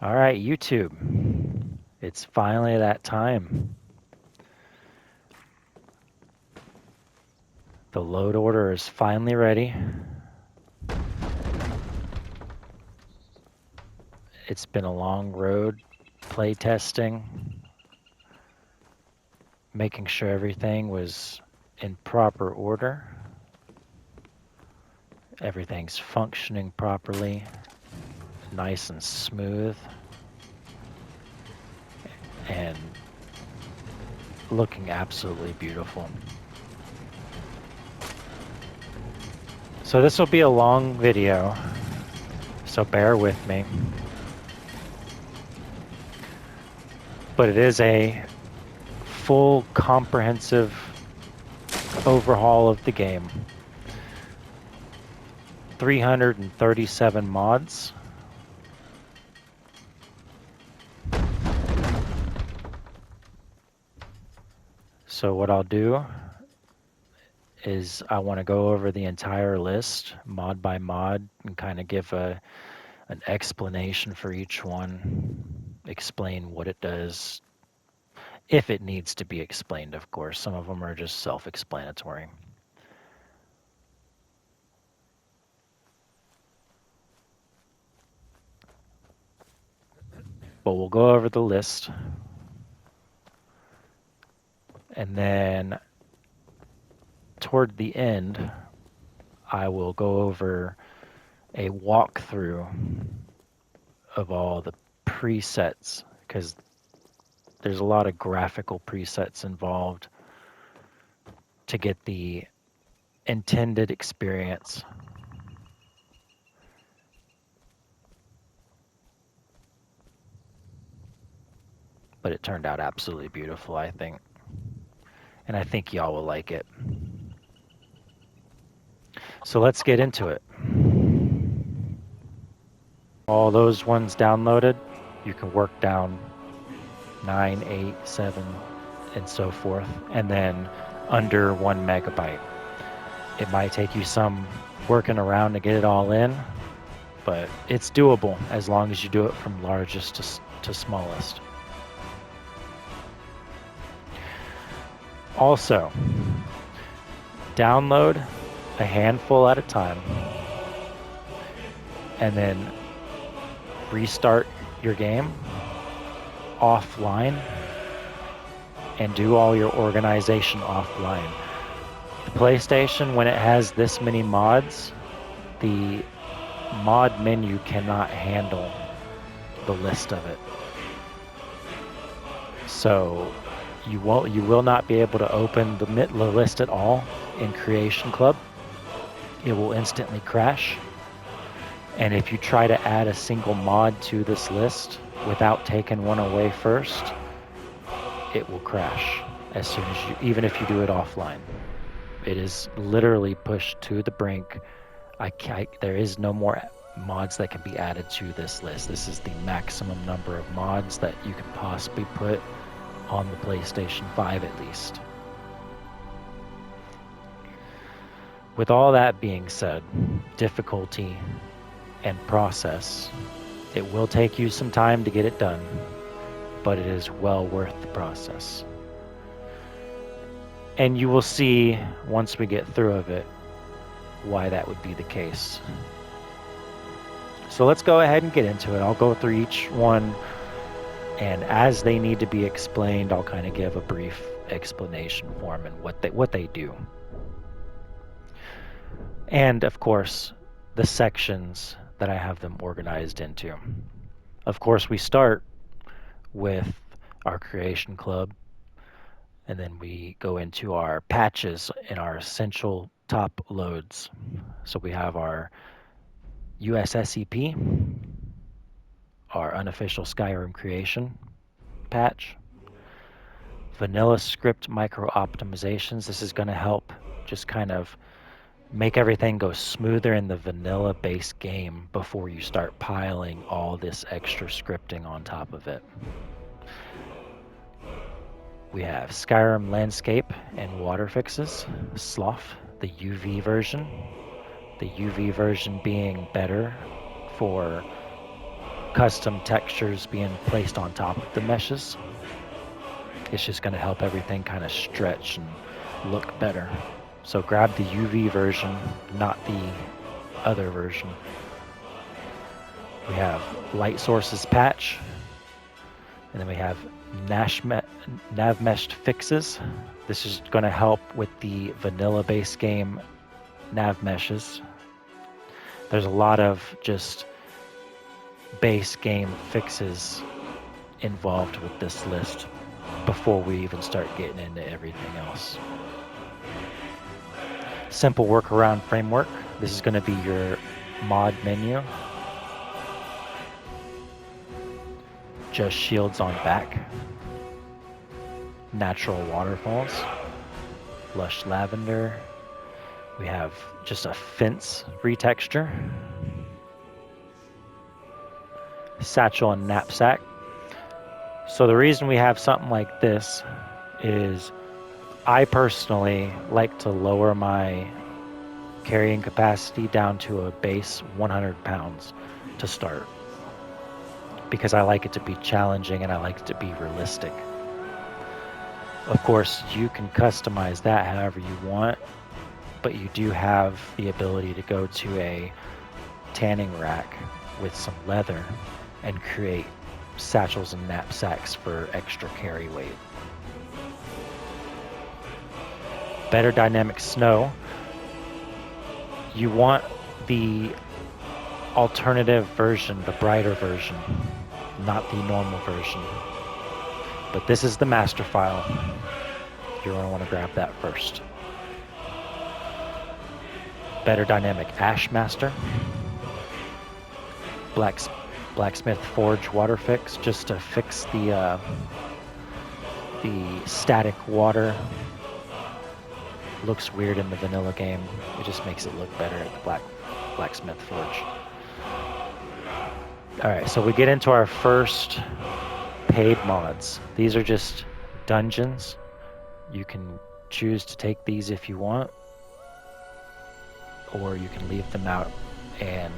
All right, YouTube. It's finally that time. The load order is finally ready. It's been a long road playtesting, making sure everything was in proper order. Everything's functioning properly, nice and smooth, and looking absolutely beautiful. So this will be a long video, so bear with me. But it is a full comprehensive overhaul of the game. 337 mods. So what I'll do is I want to go over the entire list, mod by mod, and kind of give an explanation for each one, explain what it does, if it needs to be explained, of course. Some of them are just self-explanatory. But we'll go over the list, and then toward the end, I will go over a walkthrough of all the presets, because there's a lot of graphical presets involved to get the intended experience. But it turned out absolutely beautiful, I think. And I think y'all will like it. So let's get into it. All those ones downloaded, you can work down 9, 8, 7, and so forth, and then under 1 megabyte. It might take you some working around to get it all in, but it's doable as long as you do it from largest to smallest. Also, download a handful at a time, and then restart your game offline and do all your organization offline. The PlayStation, when it has this many mods, the mod menu cannot handle the list of it. So you will not be able to open the list at all in Creation Club. It will instantly crash. And if you try to add a single mod to this list without taking one away first, it will crash as soon as even if you do it offline. It is literally pushed to the brink. There is no more mods that can be added to this list. This is the maximum number of mods that you can possibly put on the PlayStation 5 at least. With all that being said, difficulty and process, it will take you some time to get it done, but it is well worth the process. And you will see once we get through of it why that would be the case. So let's go ahead and get into it. I'll go through each one, and as they need to be explained, I'll kind of give a brief explanation for them and what they do. And of course, the sections that I have them organized into. Of course, we start with our Creation Club, and then we go into our patches and our essential top loads. So we have our USSEP, our unofficial Skyrim creation patch, vanilla script micro optimizations. This is going to help just kind of make everything go smoother in the vanilla base game before you start piling all this extra scripting on top of it. We have Skyrim landscape and water fixes, Slough, the UV version. The UV version being better for custom textures being placed on top of the meshes. It's just going to help everything kind of stretch and look better. So grab the UV version, not the other version. We have light sources patch, and then we have nav meshed fixes. This is going to help with the vanilla base game nav meshes. There's a lot of just base game fixes involved with this list before we even start getting into everything else. Simple workaround framework. This is going to be your mod menu. Just shields on back. Natural waterfalls. Lush lavender. We have just a fence retexture. Satchel and knapsack. So the reason we have something like this is I personally like to lower my carrying capacity down to a base 100 pounds to start, because I like it to be challenging and I like it to be realistic. Of course, you can customize that however you want, but you do have the ability to go to a tanning rack with some leather and create satchels and knapsacks for extra carry weight. Better dynamic snow. You want the alternative version, the brighter version, not the normal version. But this is the master file. You're going to want to grab that first. Better dynamic ash master. Blacksmith forge water fix, just to fix the static water. Looks weird in the vanilla game. It just makes it look better at the blacksmith forge. Alright, so we get into our first paid mods. These are just dungeons. You can choose to take these if you want, or you can leave them out and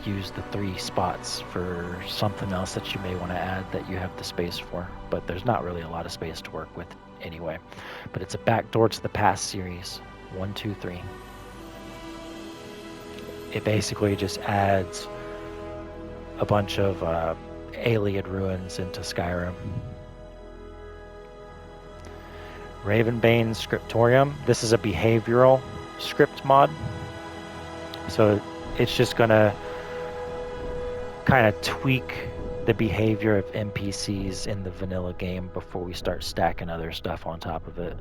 use the 3 spots for something else that you may want to add that you have the space for. But there's not really a lot of space to work with anyway. But it's a backdoor to the past series. 1, 2, 3. It basically just adds a bunch of alien ruins into Skyrim. Ravenbane Scriptorium. This is a behavioral script mod. So it's just gonna kind of tweak the behavior of NPCs in the vanilla game before we start stacking other stuff on top of it.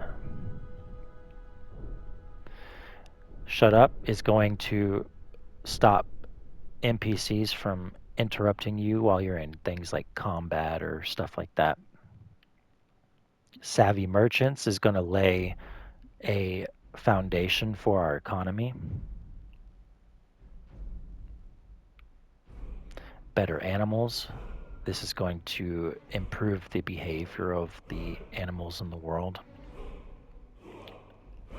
Shut Up is going to stop NPCs from interrupting you while you're in things like combat or stuff like that. Savvy Merchants is going to lay a foundation for our economy. Better Animals. This is going to improve the behavior of the animals in the world.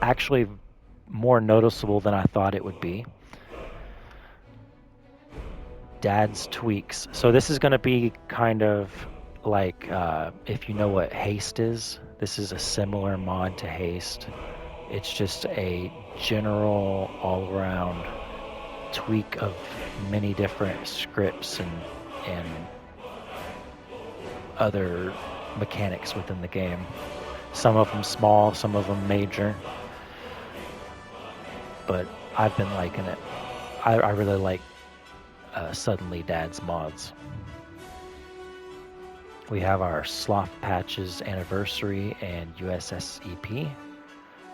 Actually, more noticeable than I thought it would be. Dad's Tweaks. So this is going to be kind of like, if you know what Haste is, this is a similar mod to Haste. It's just a general all-around tweak of many different scripts and other mechanics within the game. Some of them small, some of them major. But I've been liking it. I really like Suddenly Dad's mods. We have our Sloth Patches Anniversary and USSEP,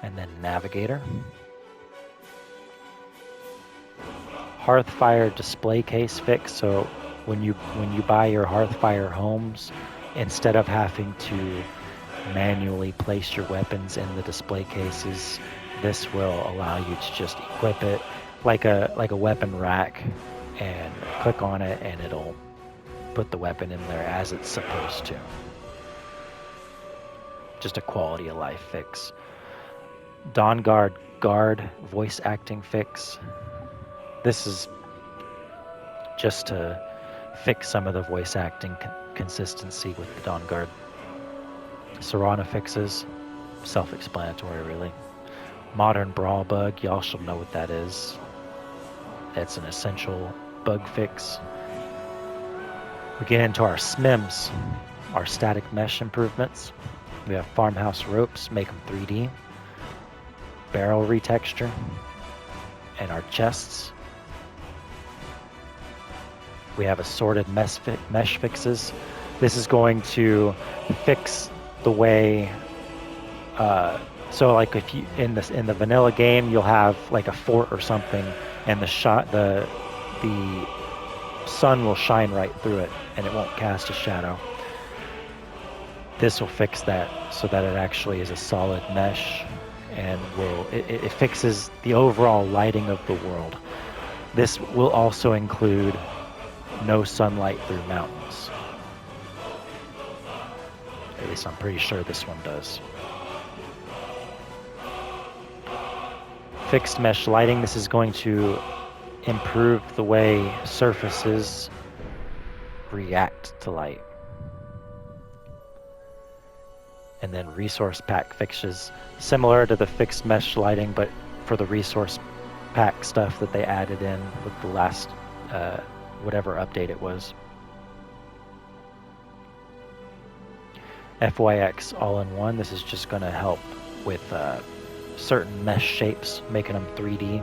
and then Navigator. Hearthfire display case fix. So when you buy your Hearthfire homes, instead of having to manually place your weapons in the display cases, this will allow you to just equip it like a weapon rack and click on it and it'll put the weapon in there as it's supposed to. Just a quality of life fix. Dawnguard guard voice acting fix. This is just to fix some of the voice acting consistency with the Dawnguard. Serana fixes, self-explanatory really. Modern brawl bug, y'all should know what that is. That's an essential bug fix. We get into our SMIMs, our static mesh improvements. We have farmhouse ropes, make them 3D. Barrel retexture. And our chests. We have assorted mesh fixes. This is going to fix the way, so like if you in the vanilla game, you'll have like a fort or something, and the sun will shine right through it, and it won't cast a shadow. This will fix that so that it actually is a solid mesh, and it fixes the overall lighting of the world. This will also include no sunlight through mountains. At least I'm pretty sure this one does. Fixed mesh lighting. This is going to improve the way surfaces react to light. And then resource pack fixes, similar to the fixed mesh lighting, but for the resource pack stuff that they added in with the last whatever update it was. FYX all-in-one. This is just going to help with certain mesh shapes, making them 3D.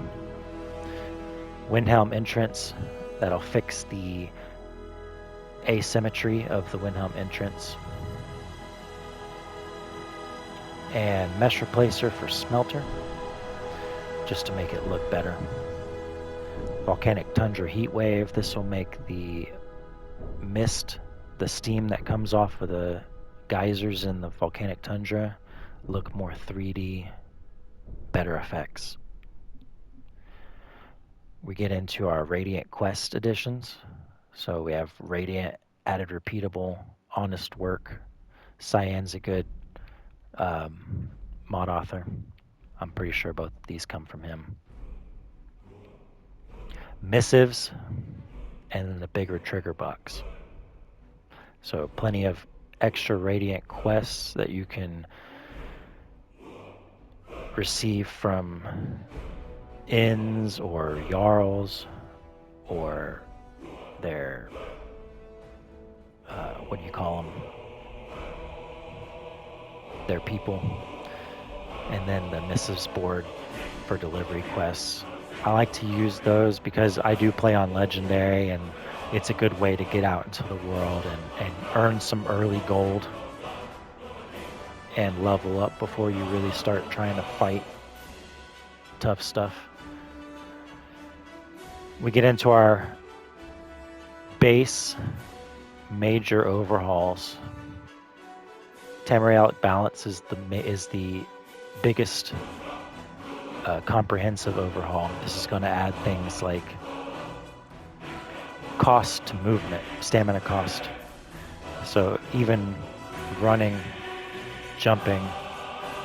Windhelm entrance. That'll fix the asymmetry of the Windhelm entrance. And mesh replacer for smelter, just to make it look better. Volcanic tundra heat wave. This will make the mist, the steam that comes off of the geysers in the volcanic tundra, look more 3D, better effects. We get into our Radiant Quest editions. So we have Radiant, Added Repeatable, Honest Work, SirAndrewtheGood, mod author. I'm pretty sure both of these come from him. Missives, and then the bigger trigger box. So plenty of extra Radiant quests that you can receive from inns or jarls or their what do you call them, their people. And then the missives board for delivery quests. I like to use those because I do play on Legendary, and it's a good way to get out into the world and earn some early gold and level up before you really start trying to fight tough stuff. We get into our base major overhauls. Tamrielic Balance is the biggest comprehensive overhaul. This is going to add things like cost to movement, stamina cost. So even running, jumping,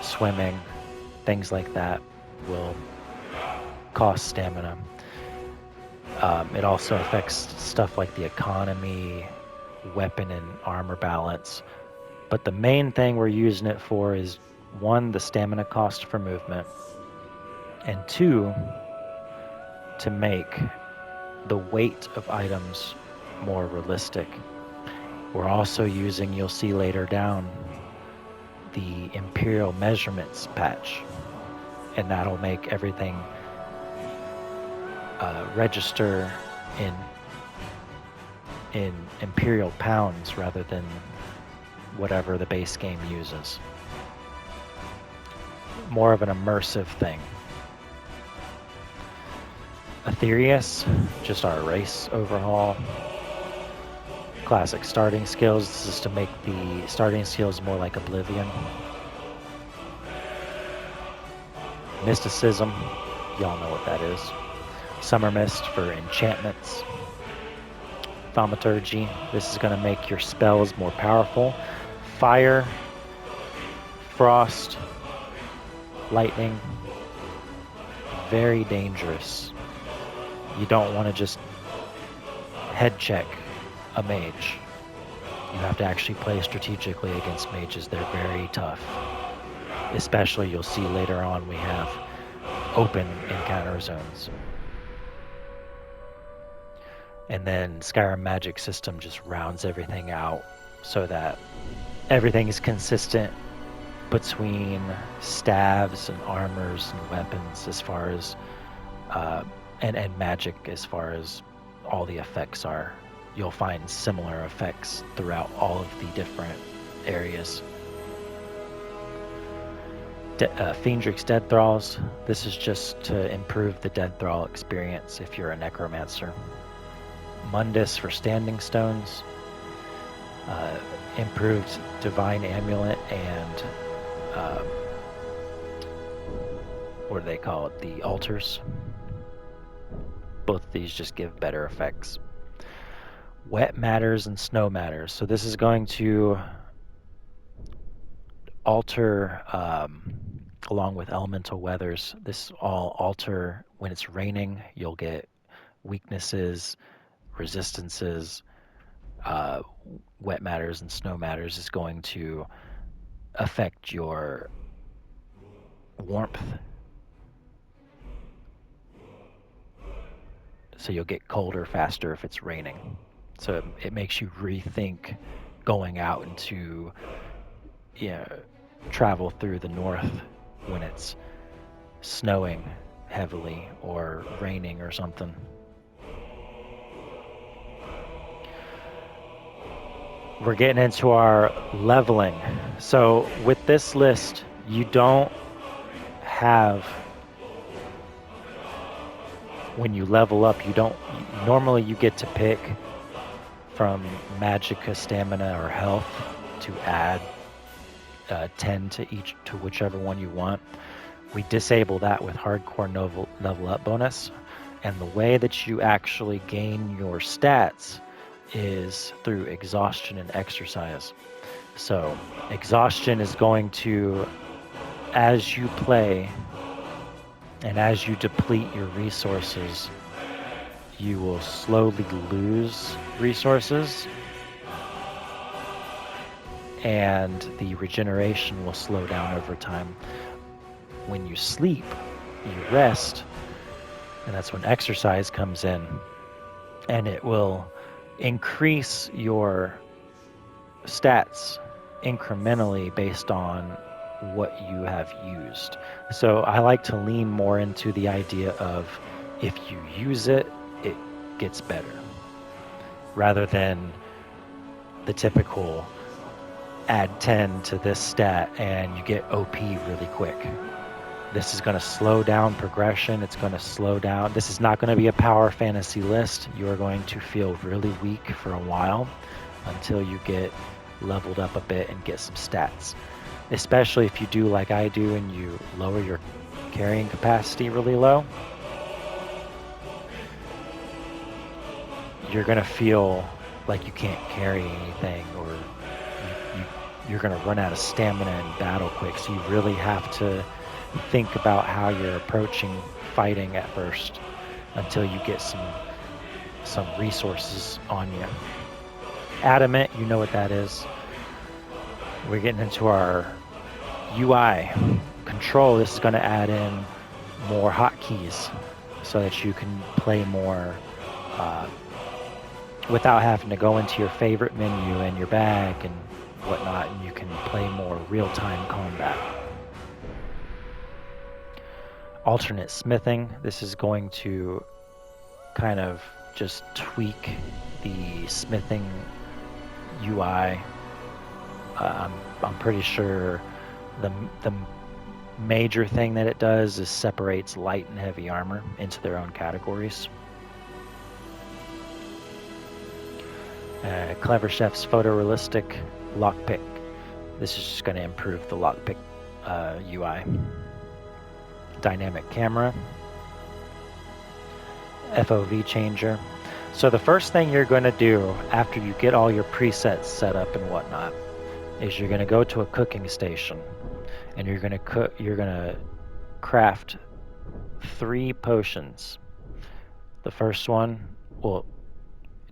swimming, things like that will cost stamina. It also affects stuff like the economy, weapon and armor balance. But the main thing we're using it for is, one, the stamina cost for movement, and two, to make the weight of items more realistic. We're also using, you'll see later down, the Imperial Measurements patch, and that'll make everything register in Imperial pounds rather than whatever the base game uses. More of an immersive thing. Aetherius, just our race overhaul. Classic starting skills. This is to make the starting skills more like Oblivion. Mysticism, y'all know what that is. Summer Mist for enchantments. Thaumaturgy, this is going to make your spells more powerful. Fire, frost, lightning, very dangerous. You don't want to just head check a mage. You have to actually play strategically against mages. They're very tough. Especially, you'll see later on, we have open encounter zones. And then Skyrim magic system just rounds everything out so that everything is consistent between staves and armors and weapons as far as and magic as far as all the effects are. You'll find similar effects throughout all of the different areas. Fiendrix Dead Thralls. This is just to improve the Dead Thrall experience if you're a necromancer. Mundus for standing stones. Improved Divine Amulet and what do they call it? The altars. Both of these just give better effects. Wet matters and snow matters. So this is going to alter, along with elemental weathers, this all alter when it's raining. You'll get weaknesses, resistances. Wet matters and snow matters is going to affect your warmth. So you'll get colder faster if it's raining. So it makes you rethink going out into travel through the north when it's snowing heavily or raining or something. We're getting into our leveling. So with this list, you don't have, when you level up, normally you get to pick from magicka, stamina, or health to add 10 to whichever one you want. We disable that with hardcore level up bonus. And the way that you actually gain your stats is through exhaustion and exercise. So exhaustion is going to, as you play and as you deplete your resources, you will slowly lose resources, and the regeneration will slow down over time. When you sleep, you rest, and that's when exercise comes in, and it will increase your stats incrementally based on what you have used. So I like to lean more into the idea of if you use it, it gets better, rather than the typical add 10 to this stat and you get OP really quick. This is going to slow down progression. It's going to slow down. This is not going to be a power fantasy list. You are going to feel really weak for a while until you get leveled up a bit and get some stats. Especially if you do like I do and you lower your carrying capacity really low. You're going to feel like you can't carry anything, or you're going to run out of stamina in battle quick. So you really have to think about how you're approaching fighting at first until you get some resources on you. Adamant, you know what that is. We're getting into our UI control. This is going to add in more hotkeys so that you can play more without having to go into your favorite menu and your bag and whatnot, and you can play more real-time combat. Alternate smithing. This is going to kind of just tweak the smithing UI. I'm pretty sure the major thing that it does is separates light and heavy armor into their own categories. Clever Chef's photorealistic lockpick. This is just going to improve the lockpick UI. Dynamic camera. FOV changer. So the first thing you're going to do after you get all your presets set up and whatnot is you're going to go to a cooking station and you're going to craft 3 potions. The first one, well,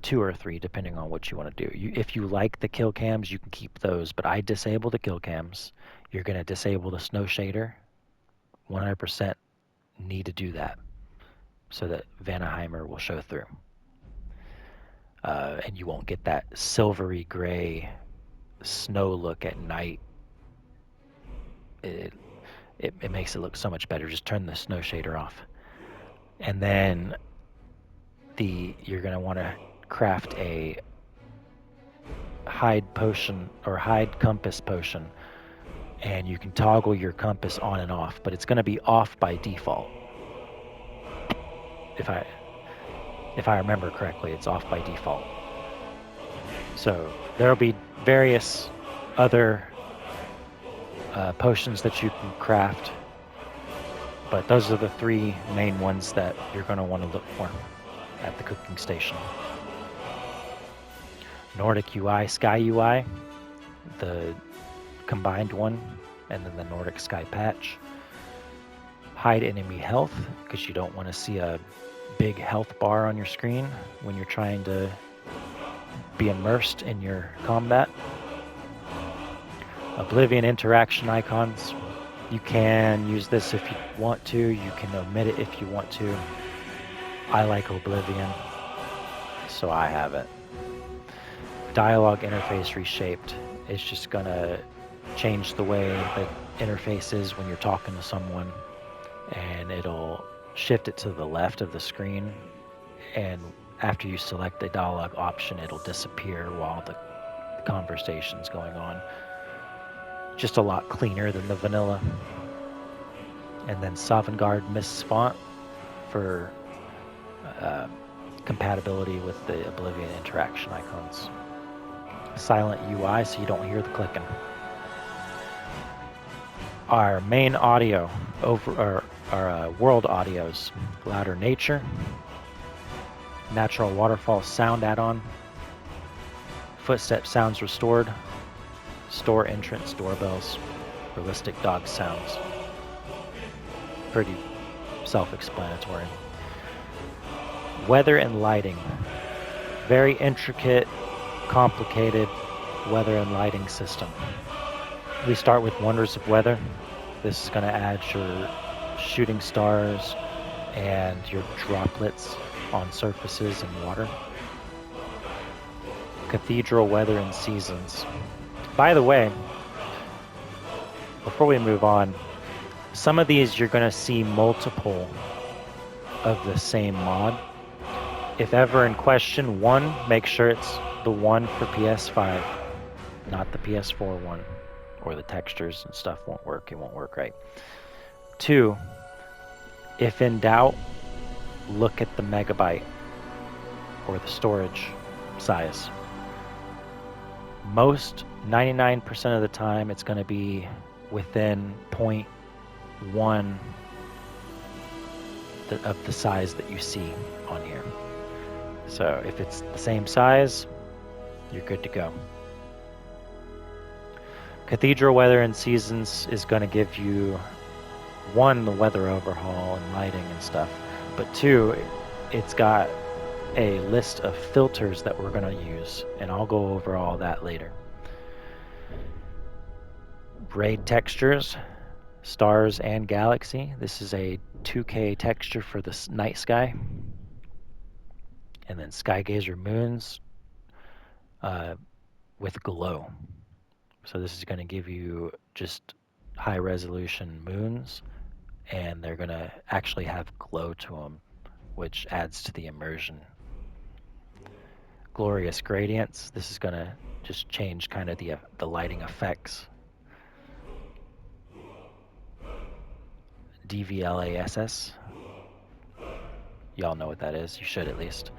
2 or 3, depending on what you want to do. If you like the kill cams, you can keep those, but I disable the kill cams. You're going to disable the snow shader. 100% need to do that so that Vanaheimer will show through. And you won't get that silvery gray snow look at night. It makes it look so much better. Just turn the snow shader off. And then you're going to want to craft a hide potion or hide compass potion, and you can toggle your compass on and off, but it's going to be off by default. If I remember correctly, it's off by default. So there'll be various other potions that you can craft, but those are the 3 main ones that you're going to want to look for at the cooking station. Nordic UI, SkyUI, the combined one, and then the Nordic Sky patch. Hide enemy health, because you don't want to see a big health bar on your screen when you're trying to be immersed in your combat. Oblivion Interaction Icons. You can use this if you want to. You can omit it if you want to. I like Oblivion, so I have it. Dialogue interface reshaped. It's just going to change the way the interface is when you're talking to someone, and it'll shift it to the left of the screen, and after you select the dialogue option, it'll disappear while the conversation's going on. Just a lot cleaner than the vanilla. And then Sovngarde Miss font for compatibility with the Oblivion Interaction Icons. Silent UI so you don't hear the clicking. Our main audio, our world audios, louder nature, natural waterfall sound add-on, footstep sounds restored, store entrance doorbells, realistic dog sounds. Pretty self-explanatory. Weather and lighting. Very intricate, complicated weather and lighting system. We start with Wonders of Weather. This is going to add your shooting stars and your droplets on surfaces and water. Cathedral Weather and Seasons. By the way, before we move on, some of these you're going to see multiple of the same mod. If ever in question, 1, make sure it's the one for PS5, not the PS4 one, or the textures and stuff won't work. It won't work right. 2, if in doubt, look at the megabyte or the storage size. Most 99% of the time it's going to be within 0.1 of the size that you see on here. So if it's the same size, you're good to go. Cathedral Weather and Seasons is going to give you 1, the weather overhaul and lighting and stuff, but 2, it's got a list of filters that we're going to use, and I'll go over all that later. Raid textures, stars and galaxy. This is a 2K texture for the night sky. And then Skygazer moons with glow. So this is going to give you just high resolution moons, and they're going to actually have glow to them, which adds to the immersion. Glorious gradients. This is going to just change kind of the lighting effects. DVLASS. Y'all know what that is. You should at least.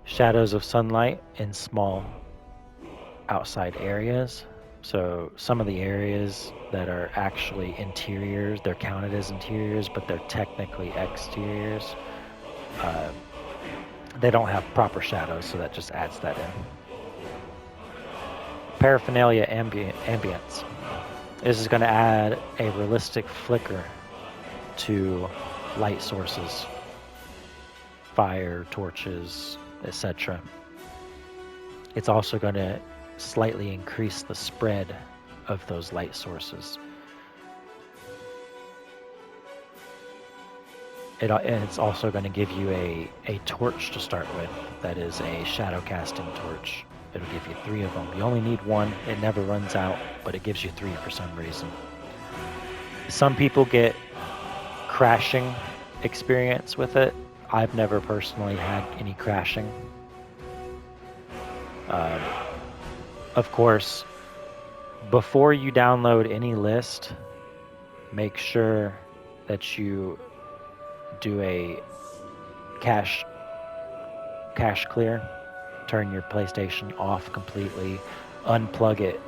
Shadows of sunlight in small outside areas. So some of the areas that are actually interiors, they're counted as interiors, but they're technically exteriors. They don't have proper shadows, so that just adds that in. Paraphernalia ambience. This is going to add a realistic flicker to light sources. Fire, torches, etc. It's also going to slightly increase the spread of those light sources. It's also going to give you a torch to start with. That is a shadow casting torch. It'll give you 3 of them. You only need 1. It never runs out, but it gives you 3 for some reason. Some people get crashing experience with it. I've never personally had any crashing. Of course, before you download any list, make sure that you do a cache clear. Turn your PlayStation off completely. Unplug it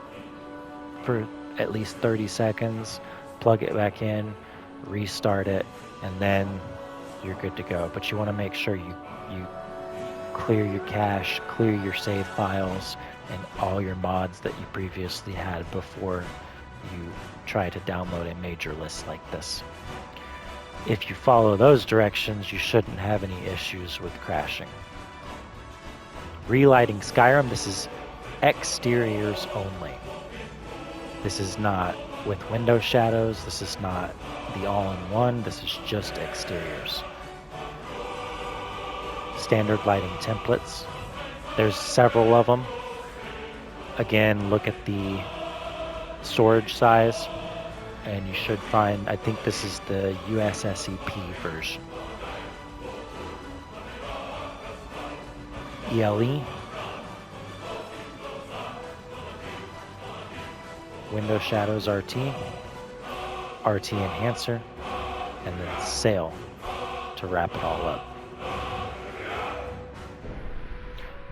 for at least 30 seconds. Plug it back in. Restart it. And then you're good to go. But you want to make sure you clear your cache, clear your save files, and all your mods that you previously had before you try to download a major list like this. If you follow those directions, you shouldn't have any issues with crashing. Relighting Skyrim, this is exteriors only. This is not with window shadows. This is not the all-in-one. This is just exteriors. Standard lighting templates. There's several of them. Again, look at the storage size, and you should find, I think this is the USSEP version. ELE, Window Shadows RT, RT Enhancer, and then Sail to wrap it all up.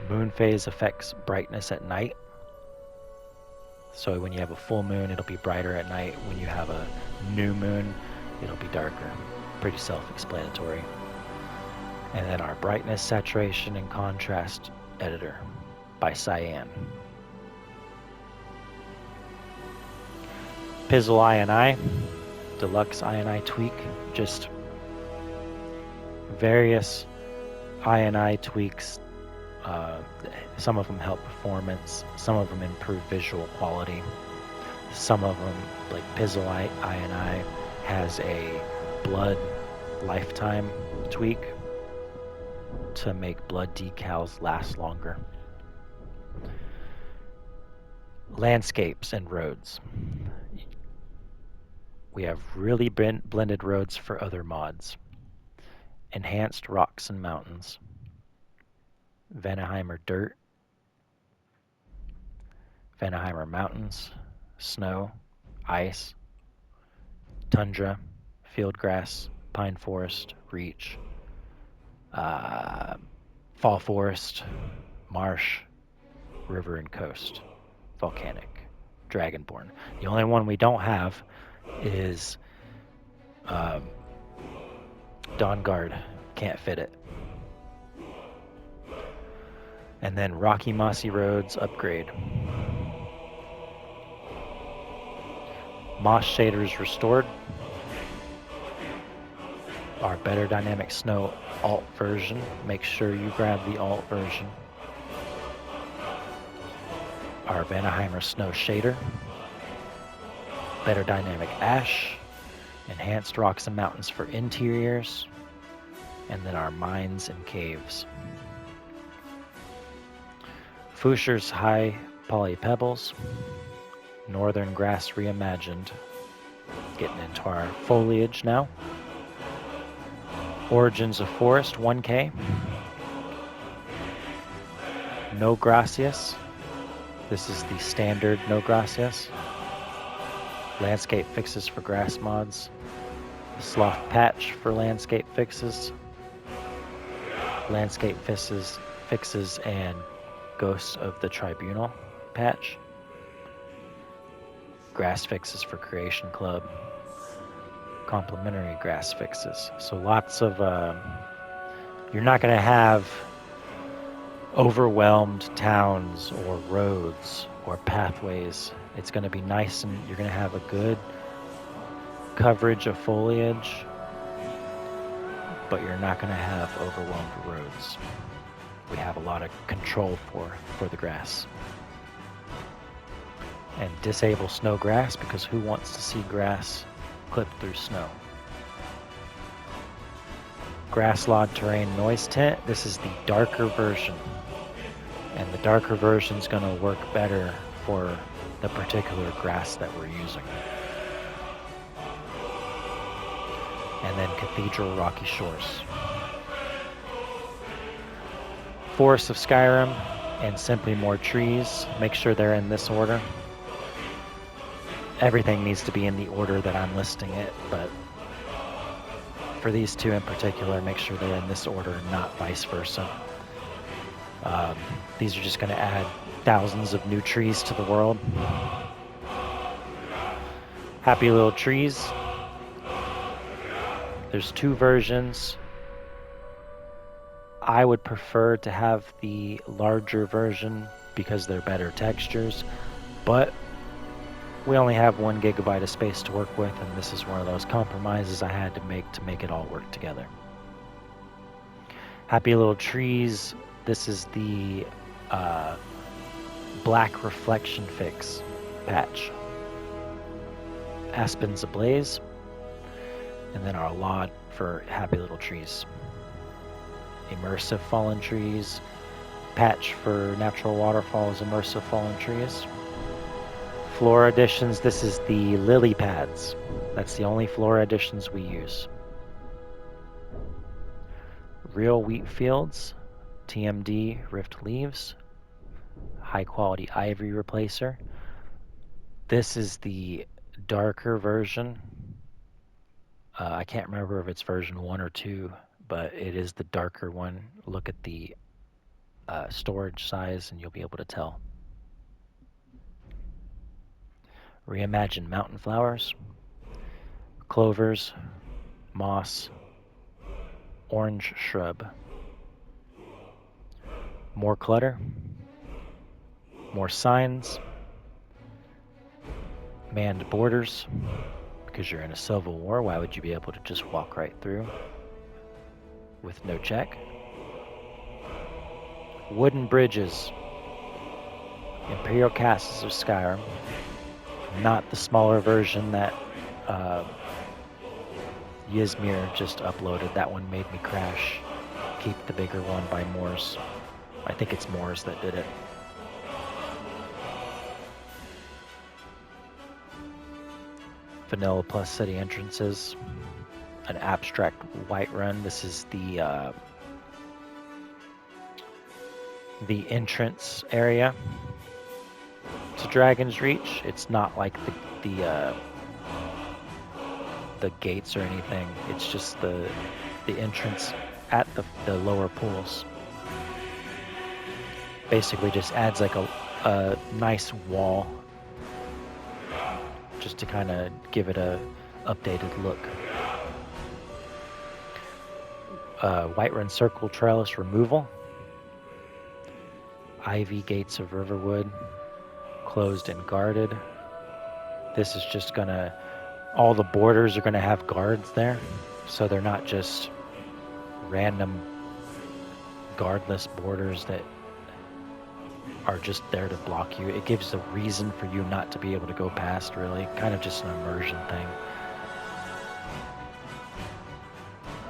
Moon phase affects brightness at night. So when you have a full moon, it'll be brighter at night. When you have a new moon, it'll be darker. Pretty self-explanatory. And then our brightness, saturation, and contrast editor by Cyan. Pizzle INI, Deluxe INI tweak, just various INI tweaks. Some of them help performance, some of them improve visual quality, some of them, like Pizzle INI, has a blood lifetime tweak to make blood decals last longer. Landscapes and roads. We have really blended roads for other mods. Enhanced rocks and mountains. Vanaheimer dirt. Vanaheimer mountains. Snow. Ice. Tundra. Field grass. Pine forest. Reach. Fall forest. Marsh. River and coast. Volcanic. Dragonborn. The only one we don't have is Dawnguard. Can't fit it. And then Rocky Mossy Roads upgrade. Moss shaders restored. Our Better Dynamic Snow alt version. Make sure you grab the alt version. Our Vanaheimer Snow shader. Better Dynamic Ash. Enhanced Rocks and Mountains for interiors. And then our Mines and Caves. Fuscher's High Poly Pebbles. Northern Grass Reimagined. Getting into our foliage now. Origins of Forest 1K. No Gracias. This is the standard No Gracias. Landscape fixes for grass mods. Sloth Patch for landscape fixes. Landscape fixes and Ghosts of the Tribunal patch. Grass fixes for Creation Club. Complementary grass fixes. So lots of, you're not going to have overwhelmed towns or roads or pathways. It's going to be nice, and you're going to have a good coverage of foliage, but you're not going to have overwhelmed roads. we have a lot of control for the grass. And disable snow grass, because who wants to see grass clip through snow? Grass log terrain noise tint. This is the darker version. And the darker version is going to work better for the particular grass that we're using. And then Cathedral Rocky Shores. Forests of Skyrim and Simply More Trees. Make sure they're in this order. Everything needs to be in the order that I'm listing it, but for these two in particular, make sure they're in this order, not vice versa. These are just going to add thousands of new trees to the world. Happy Little Trees. There's two versions. I would prefer to have the larger version because they're better textures, but we only have 1 gigabyte of space to work with, and this is one of those compromises I had to make it all work together. Happy Little Trees. This is the Black Reflection Fix patch. Aspens Ablaze, and then our LOD for Happy Little Trees. Immersive Fallen Trees, patch for Natural Waterfalls, Immersive Fallen Trees. Flora additions, this is the lily pads. That's the only flora additions we use. Real wheat fields, TMD Rift Leaves, high quality ivy replacer. This is the darker version. I can't remember if it's version 1 or 2, but it is the darker one. Look at the storage size and you'll be able to tell. Reimagine mountain flowers, clovers, moss, orange shrub. More clutter, more signs, manned borders, because you're in a civil war, why would you be able to just walk right through with no check? Wooden bridges, Imperial Castles of Skyrim. Not the smaller version that Yizmir just uploaded. That one made me crash. Keep the bigger one by Moors. I think it's Moors that did it. Vanilla Plus City Entrances. An abstract Whiterun. This is the entrance area to Dragon's Reach. It's not like the gates or anything. It's just the entrance at the lower pools. Basically just adds like a nice wall just to kind of give it a updated look. Whiterun Circle Trellis removal. Ivy Gates of Riverwood, closed and guarded. This is just gonna, all the borders are gonna have guards there, so they're not just random guardless borders that are just there to block you. It gives a reason for you not to be able to go past, really. Kind of just an immersion thing.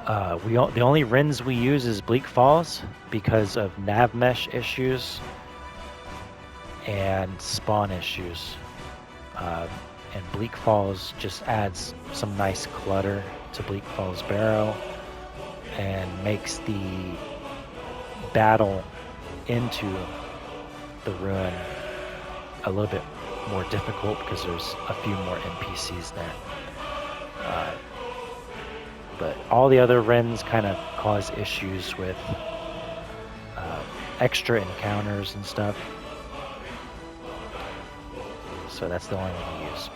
The only Rins we use is Bleak Falls because of nav mesh issues and spawn issues. And Bleak Falls just adds some nice clutter to Bleak Falls Barrow and makes the battle into the ruin a little bit more difficult because there's a few more NPCs there. But all the other Rins kind of cause issues with extra encounters and stuff. So that's the only one we use.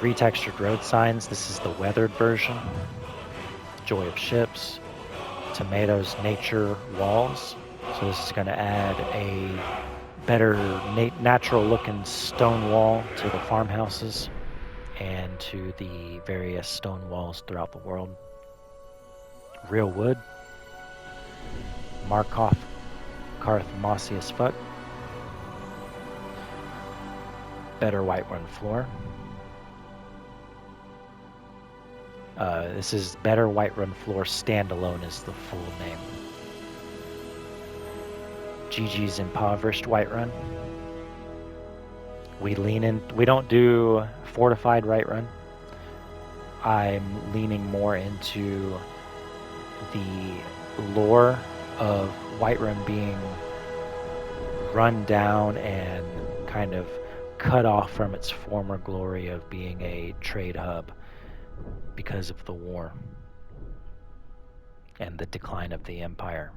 Retextured road signs. This is the weathered version. Joy of Ships. Tomatoes Nature Walls. So this is going to add a better natural looking stone wall to the farmhouses and to the various stone walls throughout the world. Real wood. Markov Karth mossy as fuck. Better Whiterun floor. This is Better Whiterun floor standalone is the full name. GG's Impoverished Whiterun. We lean in. We don't do fortified Whiterun. I'm leaning more into the lore of Whiterun being run down and kind of cut off from its former glory of being a trade hub because of the war and the decline of the empire.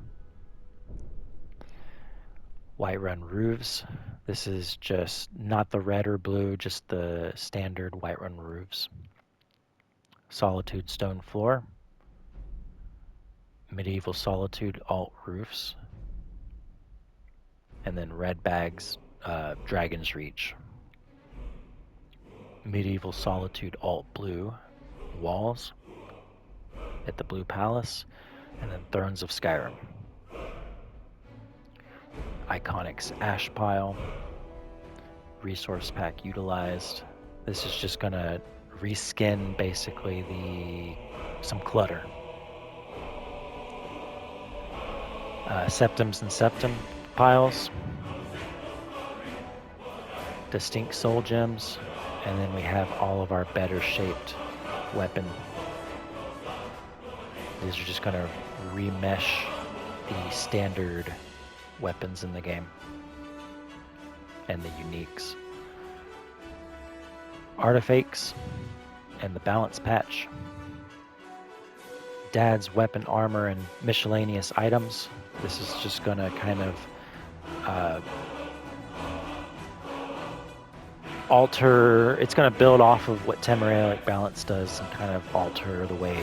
Whiterun roofs. This is just not the red or blue, just the standard Whiterun roofs. Solitude stone floor. Medieval Solitude alt roofs. And then red bags, Dragon's Reach. Medieval Solitude alt blue walls at the Blue Palace. And then Thrones of Skyrim. Iconics ash pile. Resource pack utilized. This is just gonna reskin basically some clutter. Septums and septum piles. Distinct soul gems. And then we have all of our better shaped weapon. These are just gonna remesh the standard weapons in the game and the uniques. Artifacts and the balance patch. Dad's weapon armor and miscellaneous items. This is just gonna kind of alter, it's gonna build off of what Temeraelic balance does and kind of alter the way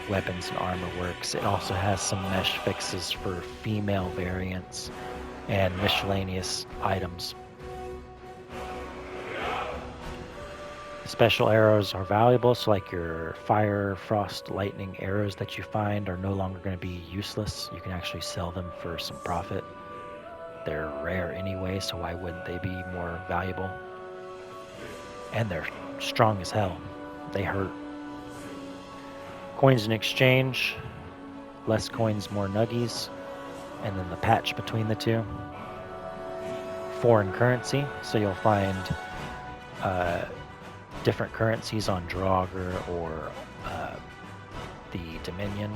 weapons and armor works. It also has some mesh fixes for female variants and miscellaneous items. Special arrows are valuable, so like your fire, frost, lightning arrows that you find are no longer going to be useless. You can actually sell them for some profit. They're rare anyway, so why wouldn't they be more valuable? And they're strong as hell. They hurt. Coins in exchange. Less coins, more nuggies. And then the patch between the two. Foreign currency, so you'll find different currencies on Draugr or the Dominion.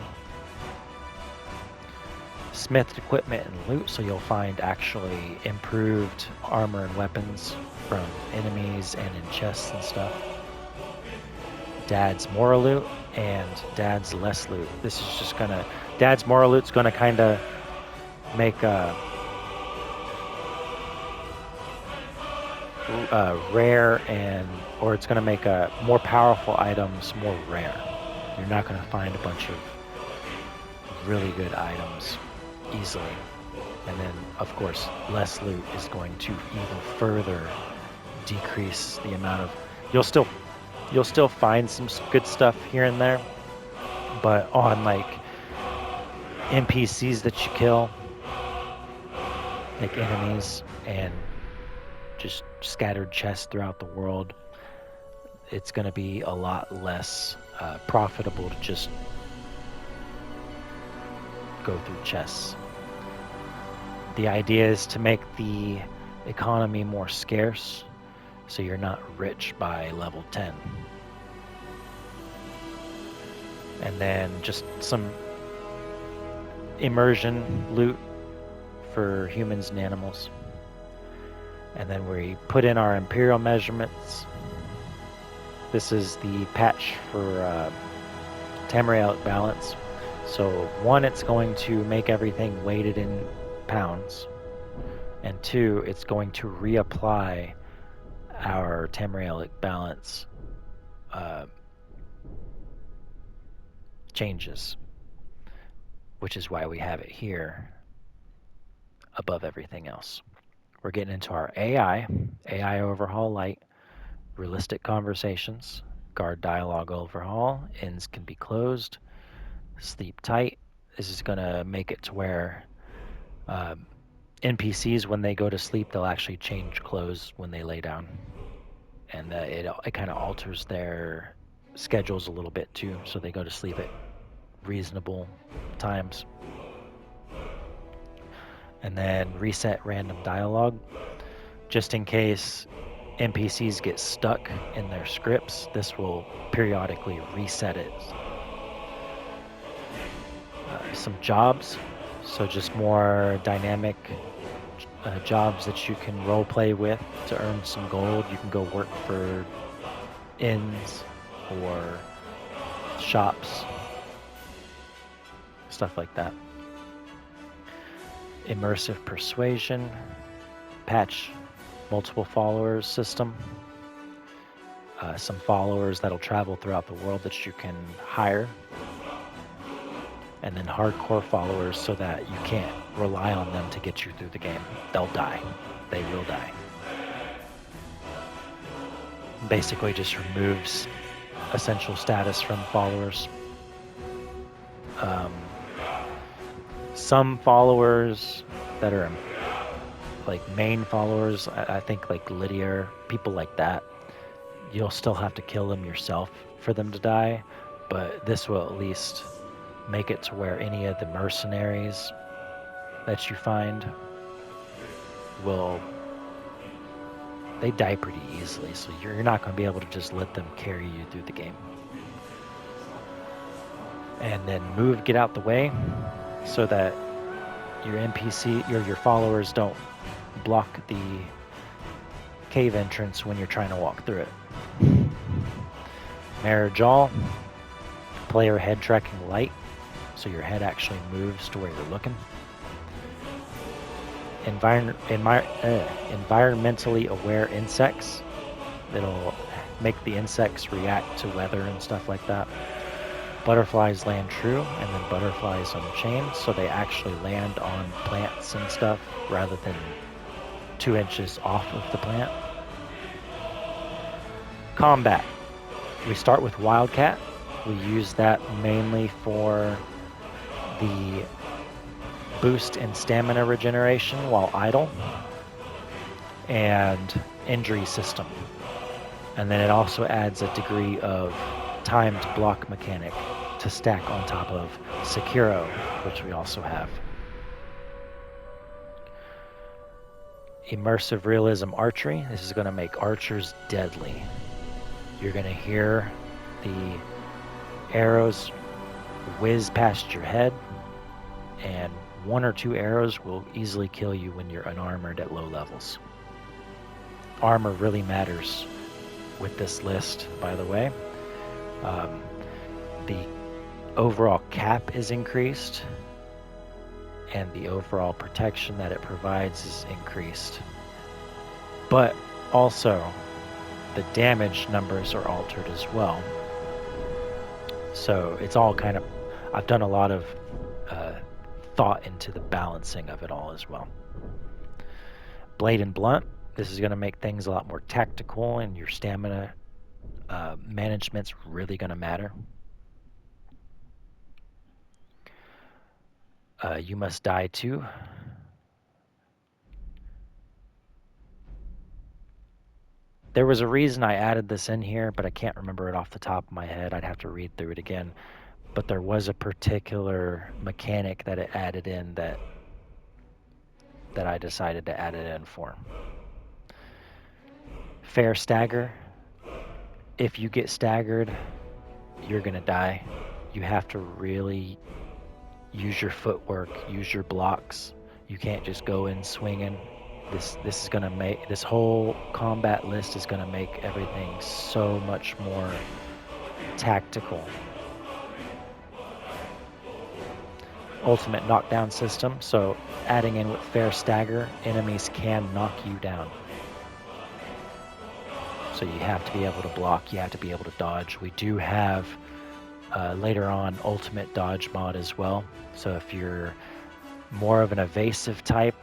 Smithed equipment and loot, so you'll find actually improved armor and weapons from enemies and in chests and stuff. Dad's more loot and Dad's less loot. This is just gonna, Dad's more loot's gonna kind of make a rare and, or it's gonna make a more powerful items more rare. You're not gonna find a bunch of really good items easily. And then of course less loot is going to even further decrease the amount of, you'll still find some good stuff here and there, but on like NPCs that you kill, like enemies and just scattered chests throughout the world, it's going to be a lot less profitable to just go through chests. The idea is to make the economy more scarce, so you're not rich by level 10. And then just some immersion loot for humans and animals. And then we put in our imperial measurements. This is the patch for Tamrielic balance. So one, it's going to make everything weighted in pounds. And two, it's going to reapply our Tamrielic balance changes, which is why we have it here above everything else. We're getting into our AI overhaul light, realistic conversations, guard dialogue overhaul, ends can be closed, sleep tight. This is going to make it to where NPCs, when they go to sleep, they'll actually change clothes when they lay down, and it kind of alters their schedules a little bit too, so they go to sleep at reasonable times. And then reset random dialogue, just in case NPCs get stuck in their scripts. This will periodically reset it. Some jobs, so just more dynamic jobs that you can role play with to earn some gold. You can go work for inns or shops, stuff like that. Immersive persuasion, patch multiple followers system, some followers that'll travel throughout the world that you can hire, and then hardcore followers so that you can't rely on them to get you through the game. They'll die. They will die. Basically just removes essential status from followers. Some followers that are like main followers, I think like Lydia, people like that, you'll still have to kill them yourself for them to die, but this will at least make it to where any of the mercenaries that you find they die pretty easily, so you're not going to be able to just let them carry you through the game. And then get out the way so that your NPC, your followers don't block the cave entrance when you're trying to walk through it. Mirror jaw, player head tracking light, so your head actually moves to where you're looking. Environmentally aware insects, it'll make the insects react to weather and stuff like that. Butterflies land true, and then butterflies unchained, so they actually land on plants and stuff rather than 2 inches off of the plant. Combat. We start with Wildcat. We use that mainly for the boost in stamina regeneration while idle and injury system. And then it also adds a degree of timed block mechanic to stack on top of Sekiro, which we also have. Immersive realism archery. This is going to make archers deadly. You're going to hear the arrows whiz past your head, and 1 or 2 arrows will easily kill you when you're unarmored at low levels. Armor really matters with this list, by the way. The overall cap is increased, and the overall protection that it provides is increased. But also, the damage numbers are altered as well. So it's all kind of, I've done a lot of thought into the balancing of it all as well. Blade and blunt, this is going to make things a lot more tactical, and your stamina management's really going to matter. You must die too. There was a reason I added this in here, but I can't remember it off the top of my head. I'd have to read through it again. But there was a particular mechanic that it added in that I decided to add it in for. Fair stagger. If you get staggered, you're going to die. You have to really use your footwork, use your blocks. You can't just go in swinging. This is going to make, this whole combat list is going to make everything so much more tactical. Ultimate knockdown system, so adding in with fair stagger, enemies can knock you down. So you have to be able to block, you have to be able to dodge. We do have later on ultimate dodge mod as well. So if you're more of an evasive type,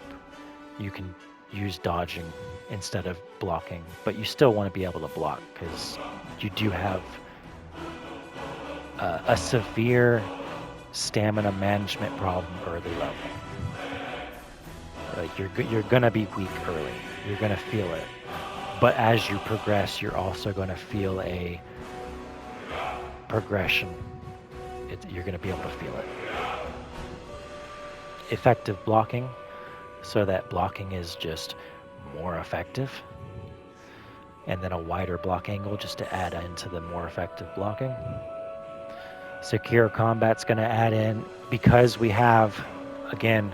you can use dodging instead of blocking, but you still want to be able to block because you do have a severe stamina management problem early level. You're gonna be weak early. You're gonna feel it, but as you progress, you're also gonna feel a progression. You're gonna be able to feel it. Effective blocking, so that blocking is just more effective, and then a wider block angle just to add into the more effective blocking. Secure combat's going to add in, because we have, again,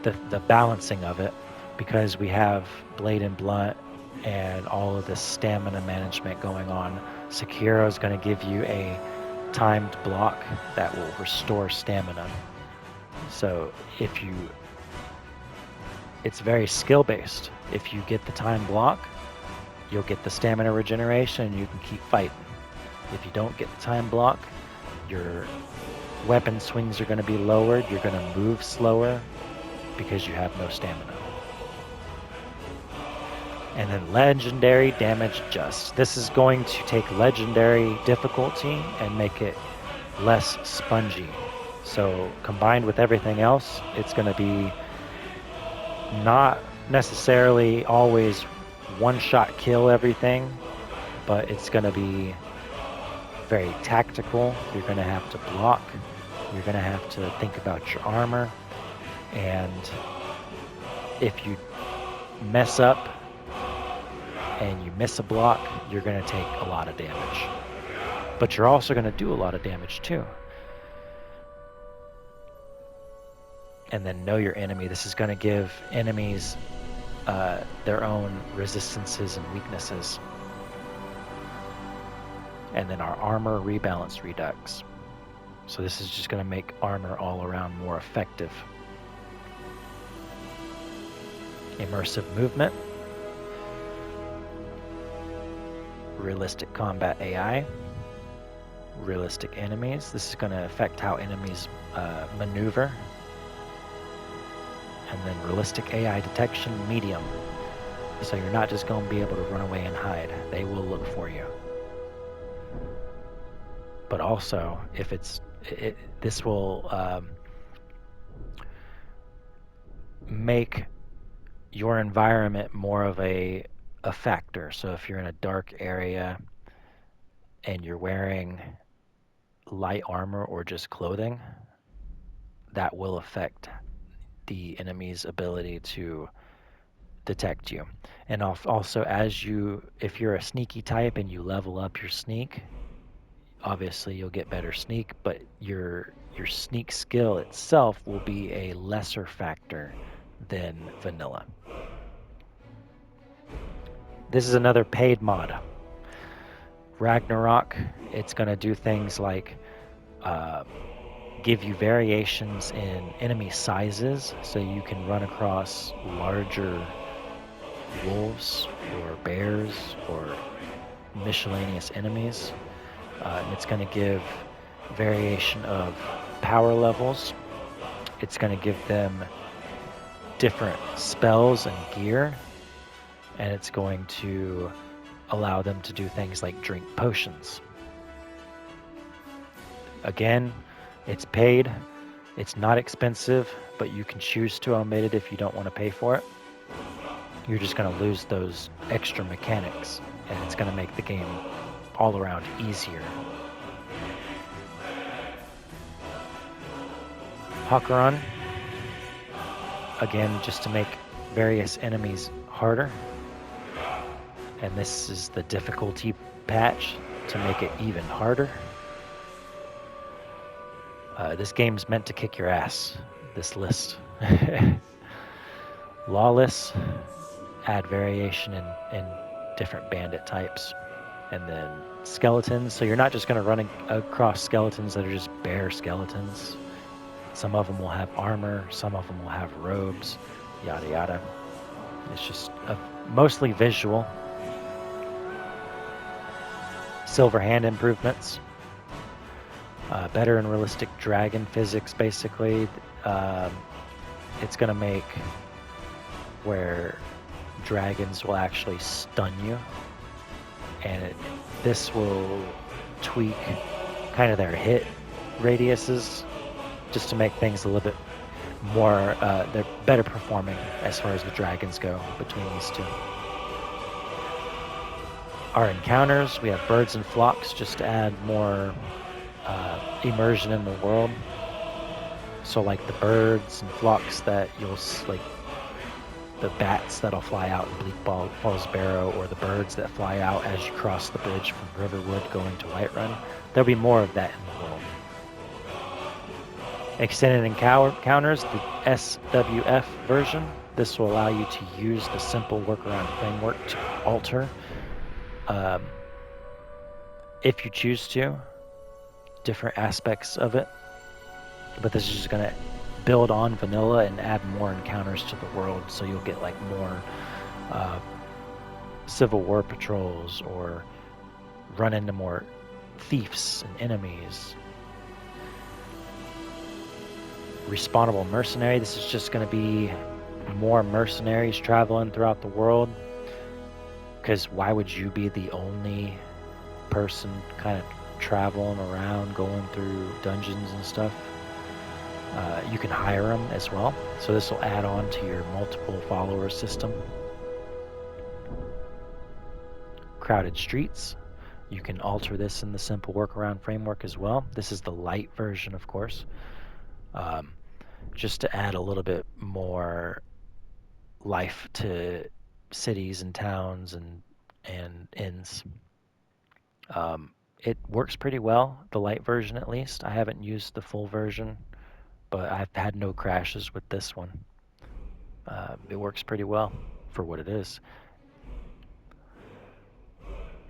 the balancing of it, because we have blade and blunt and all of this stamina management going on. Secure is going to give you a timed block that will restore stamina. So it's very skill based. If you get the time block, you'll get the stamina regeneration and you can keep fighting. If you don't get the time block, your weapon swings are going to be lowered. You're going to move slower because you have no stamina. And then legendary damage just. This is going to take legendary difficulty and make it less spongy. So combined with everything else, it's going to be not necessarily always one-shot kill everything, but it's going to be very tactical. You're going to have to block. You're going to have to think about your armor. And if you mess up and you miss a block, you're going to take a lot of damage. But you're also going to do a lot of damage too. And then know your enemy. This is going to give enemies their own resistances and weaknesses. And then our armor rebalance redux. So this is just going to make armor all around more effective. Immersive movement. Realistic combat AI. Realistic enemies. This is going to affect how enemies maneuver. And then realistic AI detection medium. So you're not just going to be able to run away and hide. They will look for you. But also, if this will make your environment more of a factor. So if you're in a dark area and you're wearing light armor or just clothing, that will affect the enemy's ability to detect you. And also, if you're a sneaky type and you level up your sneak, obviously you'll get better sneak, but your sneak skill itself will be a lesser factor than vanilla. This is another paid mod. Ragnarok, it's going to do things like give you variations in enemy sizes, so you can run across larger wolves or bears or miscellaneous enemies. It's going to give variation of power levels. It's going to give them different spells and gear, and it's going to allow them to do things like drink potions. Again, it's paid. It's not expensive, but you can choose to omit it if you don't want to pay for it. You're just going to lose those extra mechanics, and it's going to make the game all around easier. Hakuran, again, just to make various enemies harder. And this is the difficulty patch to make it even harder. This game's meant to kick your ass, this list. Lawless, add variation in different bandit types. And then skeletons, so you're not just going to run across skeletons that are just bare skeletons. Some of them will have armor, some of them will have robes, yada yada. It's just mostly visual. Silver hand improvements. Better and realistic dragon physics, basically. It's going to make where dragons will actually stun you. And this will tweak kind of their hit radiuses just to make things a little bit they're better performing as far as the dragons go between these two. Our encounters, we have birds and flocks just to add more immersion in the world. So like the birds and flocks that like the bats that'll fly out in Bleak Falls Barrow, or the birds that fly out as you cross the bridge from Riverwood going to Whiterun. There'll be more of that in the world. Extended encounters, the SWF version. This will allow you to use the simple workaround framework to alter, if you choose to, different aspects of it. But this is just going to build on vanilla and add more encounters to the world, so you'll get like more Civil War patrols, or run into more thieves and enemies. Respawnable mercenary, this is just going to be more mercenaries traveling throughout the world, because why would you be the only person kind of traveling around going through dungeons and stuff? You can hire them as well, so this will add on to your multiple follower system. Crowded streets, you can alter this in the simple workaround framework as well. This is the light version, of course, just to add a little bit more life to cities and towns and inns. It works pretty well, the light version at least. I haven't used the full version, but I've had no crashes with this one. It works pretty well for what it is.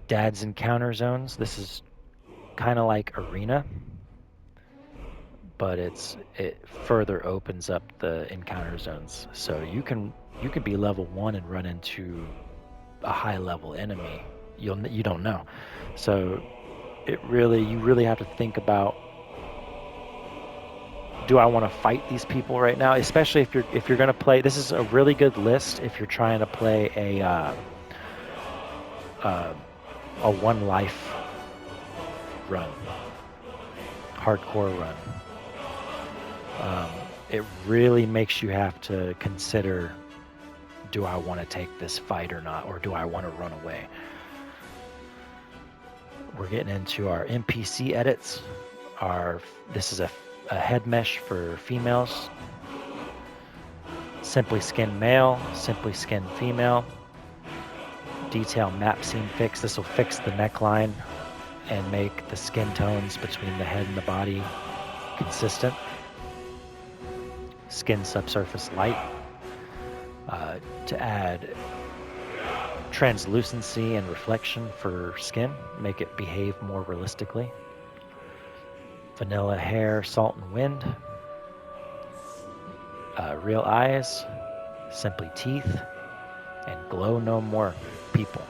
Dad's encounter zones. This is kind of like Arena, but it further opens up the encounter zones. So you can be level 1 and run into a high level enemy. You don't know. So you really have to think about, do I want to fight these people right now? Especially if you're going to play. This is a really good list if you're trying to play a one life run, hardcore run. It really makes you have to consider, do I want to take this fight or not, or do I want to run away? We're getting into our NPC edits. This is a head mesh for females. Simply skin male, simply skin female. Detail map scene fix. This will fix the neckline and make the skin tones between the head and the body consistent. Skin subsurface light to add translucency and reflection for skin, make it behave more realistically. Vanilla hair, salt and wind. Real eyes, simply teeth, and glow no more people.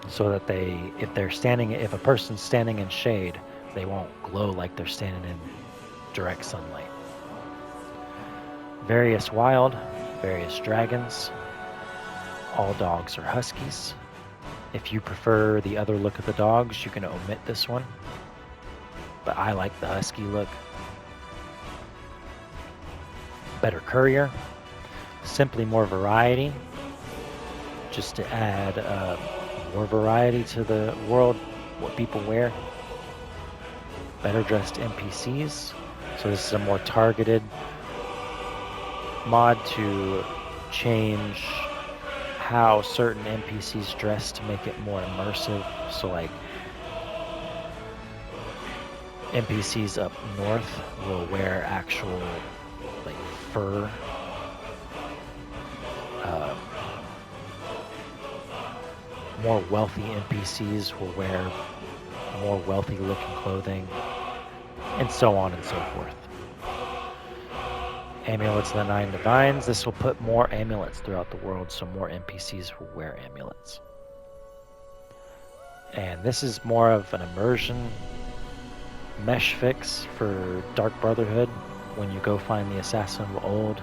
So that if a person's standing in shade, they won't glow like they're standing in direct sunlight. Various wild, various dragons. All dogs are huskies. If you prefer the other look of the dogs, you can omit this one. But I like the husky look. Better courier. Simply more variety. Just to add more variety to the world, what people wear. Better dressed NPCs. So this is a more targeted mod to change how certain NPCs dress to make it more immersive. So like NPCs up north will wear actual like fur. More wealthy NPCs will wear more wealthy looking clothing, and so on and so forth. Amulets of the 9 Divines. This will put more amulets throughout the world, so more NPCs will wear amulets. And this is more of an immersion mesh fix for Dark Brotherhood. When you go find the Assassin of Old,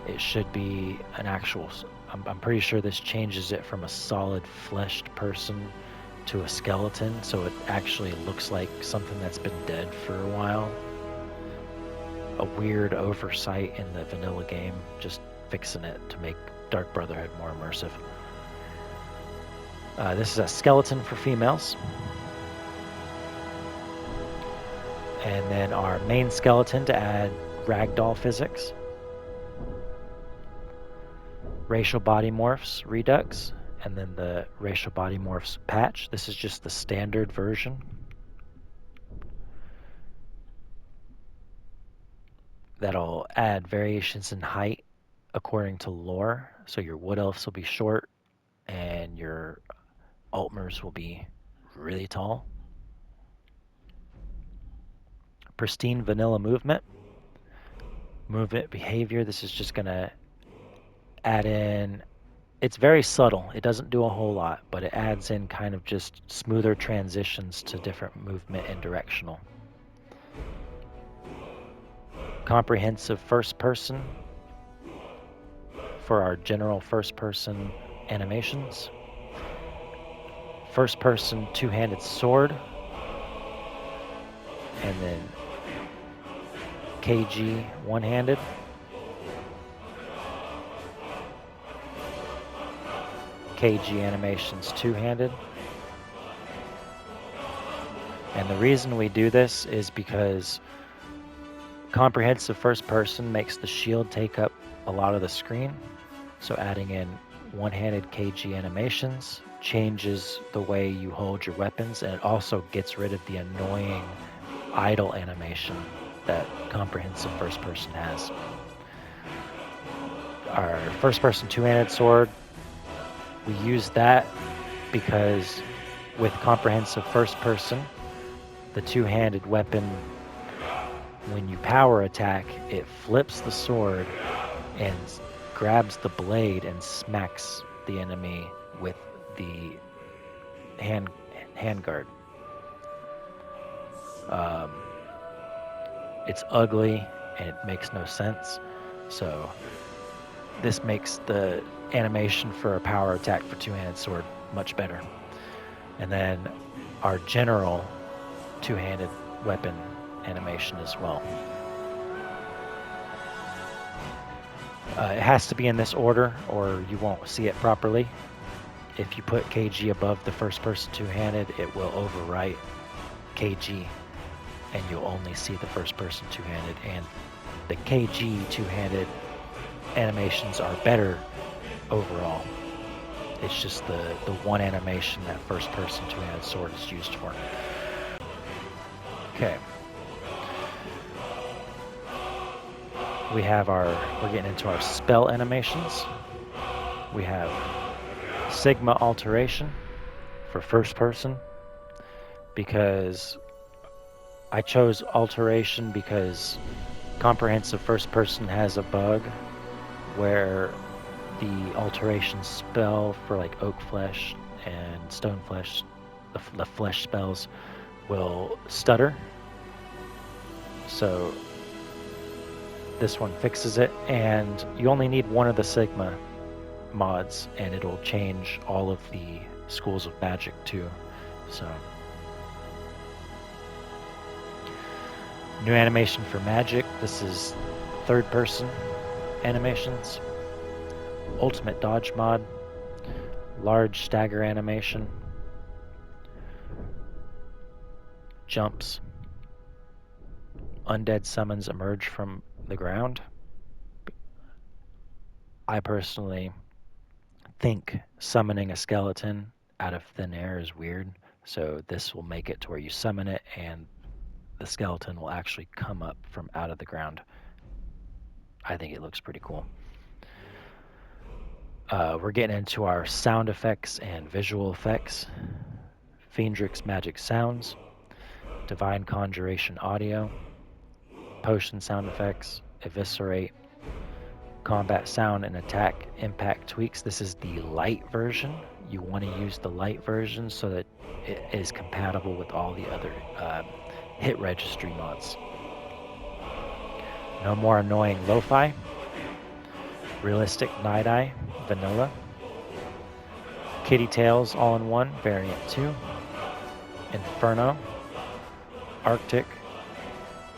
it should be an actual... I'm pretty sure this changes it from a solid fleshed person to a skeleton, so it actually looks like something that's been dead for a while. a weird oversight in the vanilla game, just fixing it to make Dark Brotherhood more immersive. This is a skeleton for females. And then our main skeleton to add ragdoll physics. Racial body morphs redux, and then the racial body morphs patch. This is just the standard version. That'll add variations in height according to lore. So your wood elves will be short and your Altmers will be really tall. Pristine vanilla movement. Movement behavior, this is just gonna add in, it's very subtle. It doesn't do a whole lot, but it adds in kind of just smoother transitions to different movement and directional. Comprehensive first person for our general first person animations. First person two-handed sword. And then KG one-handed. KG animations two-handed. And the reason we do this is because comprehensive first person makes the shield take up a lot of the screen. So adding in one-handed KG animations changes the way you hold your weapons, and it also gets rid of the annoying idle animation that comprehensive first person has. Our first person two-handed sword, we use that because with comprehensive first person, the two-handed weapon, when you power attack, it flips the sword and grabs the blade and smacks the enemy with the handguard. It's ugly and it makes no sense, so this makes the animation for a power attack for two-handed sword much better. And then our general two-handed weapon animation as well. It has to be in this order or you won't see it properly. If you put KG above the first person two-handed, it will overwrite KG and you'll only see the first person two-handed, and the KG two-handed animations are better overall. It's just the one animation that first person two-handed sword is used for. Okay. We're getting into our spell animations. We have Sigma Alteration for first person, because I chose Alteration because comprehensive first person has a bug where the Alteration spell for like Oak Flesh and Stone Flesh, the flesh spells, will stutter. So this one fixes it, and you only need one of the Sigma mods and it'll change all of the schools of magic too. So new animation for magic. This is third person animations. Ultimate dodge mod. Large stagger animation. Jumps. Undead summons emerge from the ground. I personally think summoning a skeleton out of thin air is weird, so this will make it to where you summon it and the skeleton will actually come up from out of the ground. I think it looks pretty cool. We're getting into our sound effects and visual effects. Fiendrix Magic Sounds, Divine Conjuration Audio, Potion Sound Effects, Eviscerate, Combat Sound and Attack Impact Tweaks. This is the light version. You want to use the light version so that it is compatible with all the other hit registry mods. No More Annoying Lo-Fi, Realistic Night Eye, Vanilla, Kitty Tails All-in-One, Variant 2, Inferno, Arctic,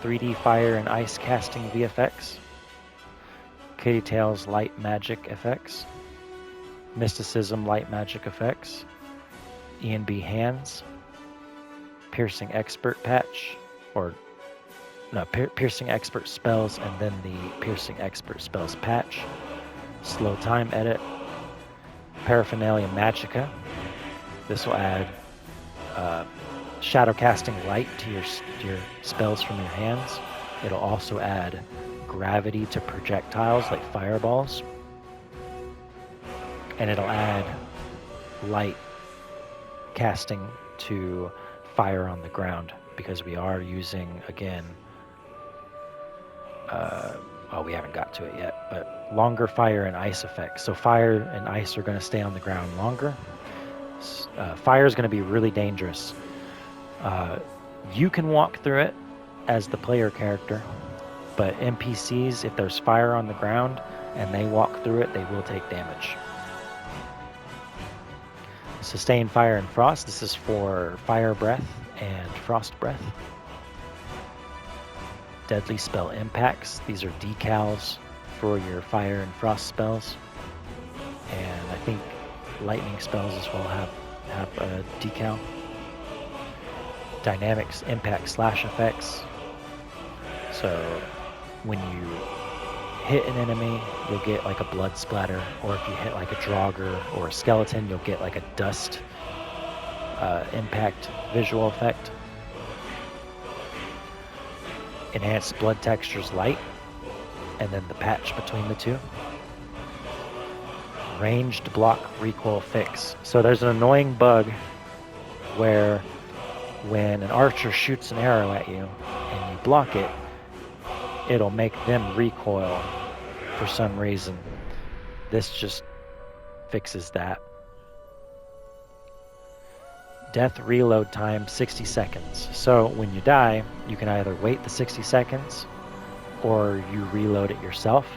3D fire and ice casting VFX, Kitty Tail's light magic effects, Mysticism light magic effects, E&B hands, piercing expert patch, or no, piercing expert spells and then the piercing expert spells patch, slow time edit, paraphernalia magica. This will add shadow casting light to your spells from your hands. It'll also add gravity to projectiles like fireballs, and it'll add light casting to fire on the ground, because we are using, again, well, we haven't got to it yet, but longer fire and ice effects. So fire and ice are going to stay on the ground longer. Fire is going to be really dangerous. You can walk through it as the player character, but NPCs, if there's fire on the ground and they walk through it, they will take damage. Sustain fire and frost. This is for fire breath and frost breath. Deadly spell impacts. These are decals for your fire and frost spells. And I think lightning spells as well have a decal. Dynamics impact slash effects. So when you hit an enemy, you'll get like a blood splatter, or if you hit like a Draugr or a skeleton, you'll get like a dust impact visual effect. Enhanced blood textures light, and then the patch between the two. Ranged block recoil fix. So there's an annoying bug where when an archer shoots an arrow at you and you block it, it'll make them recoil for some reason. This just fixes that. Death reload time 60 seconds. So when you die, you can either wait the 60 seconds or you reload it yourself.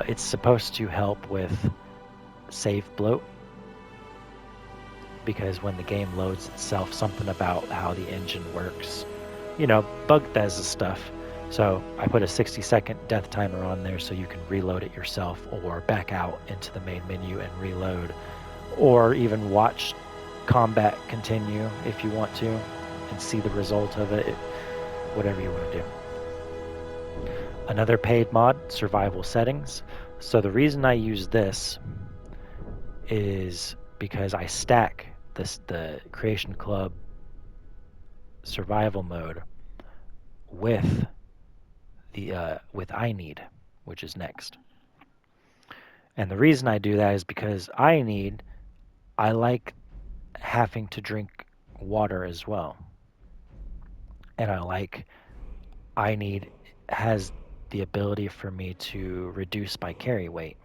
It's supposed to help with save bloat, because when the game loads itself, something about how the engine works, you know, Bethesda stuff. So I put a 60-second death timer on there so you can reload it yourself, or back out into the main menu and reload, or even watch combat continue if you want to and see the result of it, whatever you want to do. Another paid mod, survival settings. So the reason I use this is because I stack the Creation Club survival mode with I Need, which is next. And the reason I do that is because I like having to drink water as well. And I Need has the ability for me to reduce my carry weight.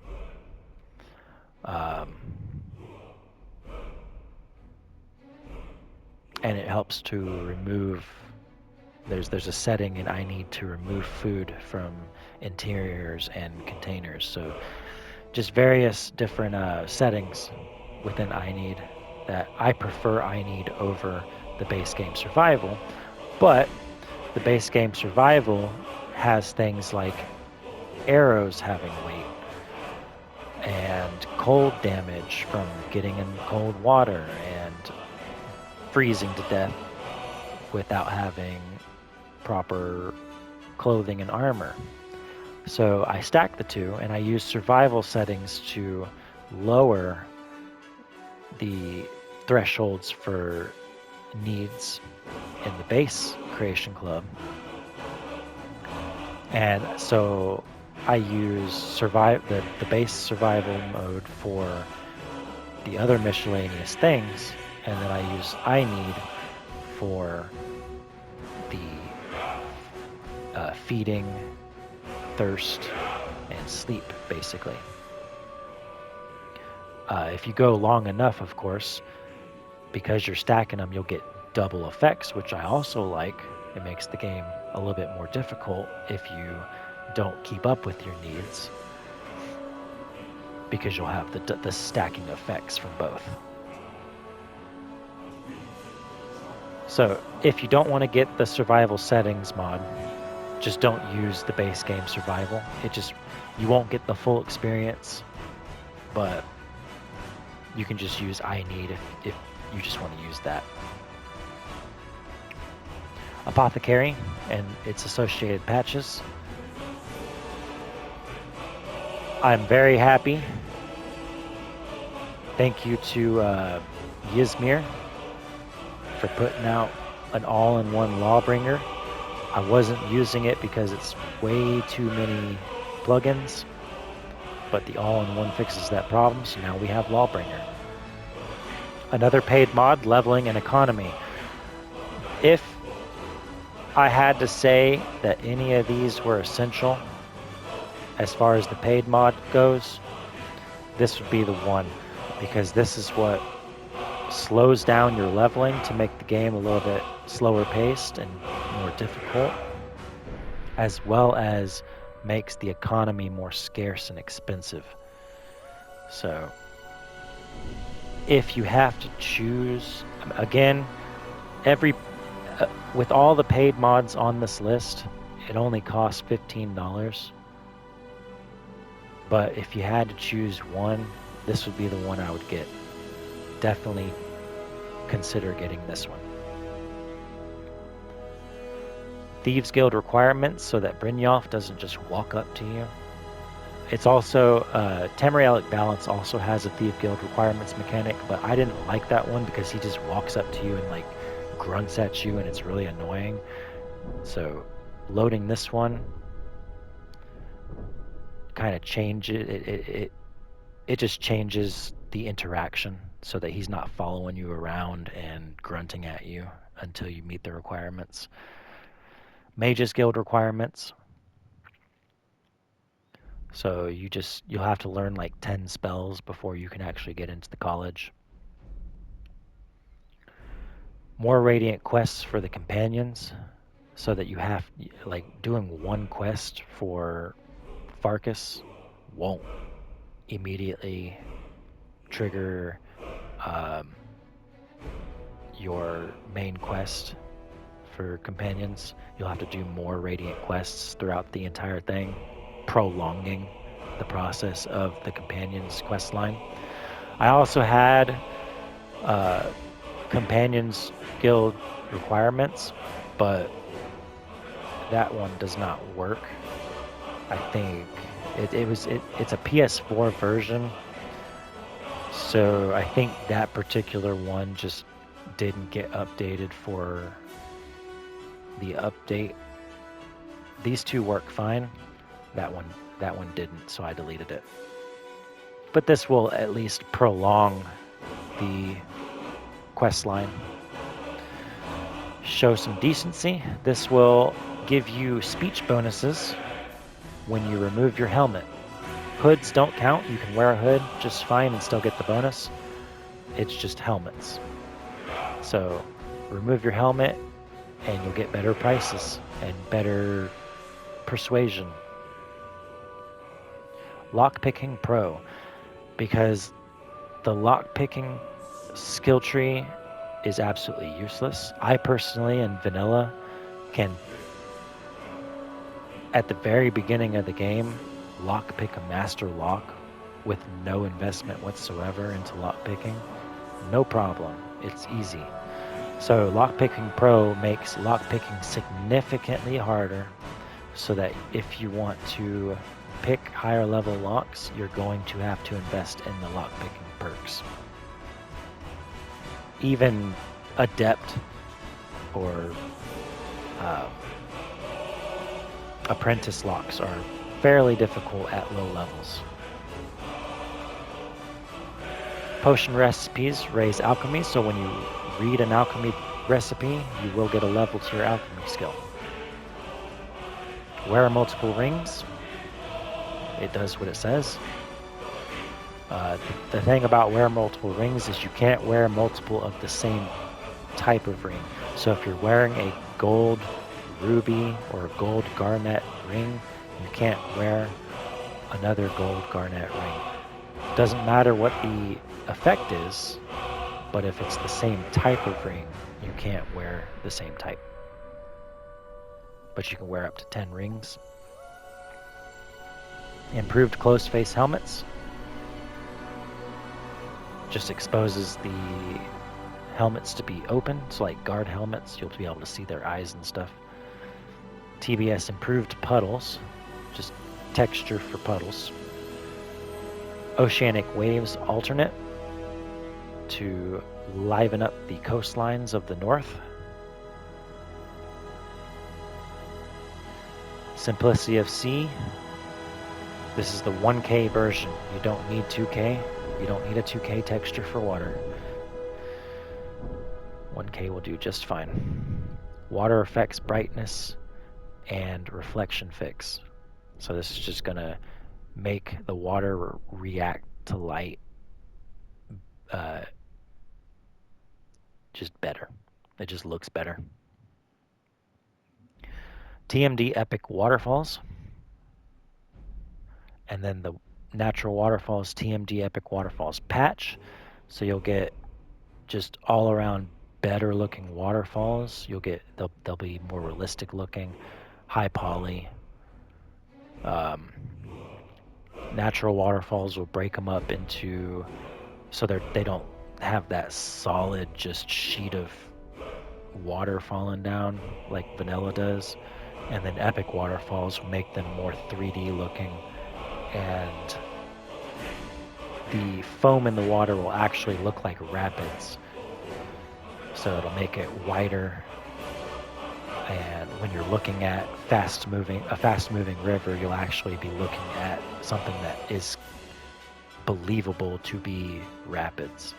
And it helps to remove, there's a setting in I Need to remove food from interiors and containers. So just various different settings within I Need that I prefer I Need over the base game survival. But the base game survival has things like arrows having weight and cold damage from getting in cold water and freezing to death without having proper clothing and armor. So I stack the two, and I use survival settings to lower the thresholds for needs in the base Creation Club. And so I use the base survival mode for the other miscellaneous things, and then I use I Need for the feeding, thirst, and sleep, basically. If you go long enough, of course, because you're stacking them, you'll get double effects, which I also like. It makes the game a little bit more difficult if you don't keep up with your needs, because you'll have the stacking effects from both. So if you don't want to get the survival settings mod, just don't use the base game survival. You won't get the full experience, but you can just use I need if you just want to use that. Apothecary and its associated patches. I'm very happy. Thank you to Yizmir for putting out an all-in-one Lawbringer. I wasn't using it because it's way too many plugins, but the all-in-one fixes that problem, so now we have Lawbringer. Another paid mod, leveling and economy. If I had to say that any of these were essential as far as the paid mod goes, this would be the one, because this is what slows down your leveling to make the game a little bit slower paced and more difficult, as well as makes the economy more scarce and expensive. So if you have to choose, again, with all the paid mods on this list, it only costs $15. But if you had to choose one, this would be the one I would get. Definitely consider getting this one. Thieves Guild requirements, so that Brynjolf doesn't just walk up to you. It's also, Tamrielic Balance also has a Thief Guild requirements mechanic, but I didn't like that one because he just walks up to you and like grunts at you and it's really annoying. So loading this one kind of changes it just changes the interaction so that he's not following you around and grunting at you until you meet the requirements. Mages Guild requirements. So you'll have to learn like 10 spells before you can actually get into the college. More Radiant quests for the companions, so that you have, like, doing one quest for Farkas won't immediately trigger your main quest for companions. You'll have to do more Radiant quests throughout the entire thing, prolonging the process of the companions quest line. I also had companions guild requirements, but that one does not work. I think it's a PS4 version, so I think that particular one just didn't get updated for the update. These two work fine. That one didn't, so I deleted it. But this will at least prolong the quest line. Show some decency. This will give you speech bonuses when you remove your helmet. Hoods don't count. You can wear a hood just fine and still get the bonus. It's just helmets. So remove your helmet and you'll get better prices and better persuasion. Lockpicking Pro, because the lockpicking skill tree is absolutely useless. I personally, in vanilla, can, at the very beginning of the game, lockpick a master lock with no investment whatsoever into lockpicking. No problem. It's easy. So Lockpicking Pro makes lockpicking significantly harder, so that if you want to pick higher level locks, you're going to have to invest in the lockpicking perks. Even adept or apprentice locks are fairly difficult at low levels. Potion recipes raise alchemy, so when you read an alchemy recipe, you will get a level to your alchemy skill. Wear multiple rings. It does what it says. The thing about wear multiple rings is you can't wear multiple of the same type of ring. So if you're wearing a gold ruby or a gold garnet ring, you can't wear another gold garnet ring. Doesn't matter what the effect is, But if it's the same type of ring, you can't wear the same type. But you can wear up to 10 rings. Improved closed face helmets. Just exposes the helmets to be open, so like guard helmets, you'll be able to see their eyes and stuff. TBS improved puddles, just texture for puddles. Oceanic waves alternate to liven up the coastlines of the north. Simplicity of sea. This is the 1K version. You don't need 2K. You don't need a 2K texture for water. 1K will do just fine. Water effects brightness and reflection fix. So this is just gonna make the water react to light just better. It just looks better. TMD Epic Waterfalls. And then the Natural Waterfalls TMD Epic Waterfalls patch. So you'll get just all around better looking waterfalls. They'll be more realistic looking, high poly. Natural waterfalls will break them up into so they don't have that solid just sheet of water falling down like vanilla does. And then epic waterfalls make them more 3D looking, and the foam in the water will actually look like rapids. So it'll make it wider, and when you're looking at a fast moving river, you'll actually be looking at something that is believable to be rapids.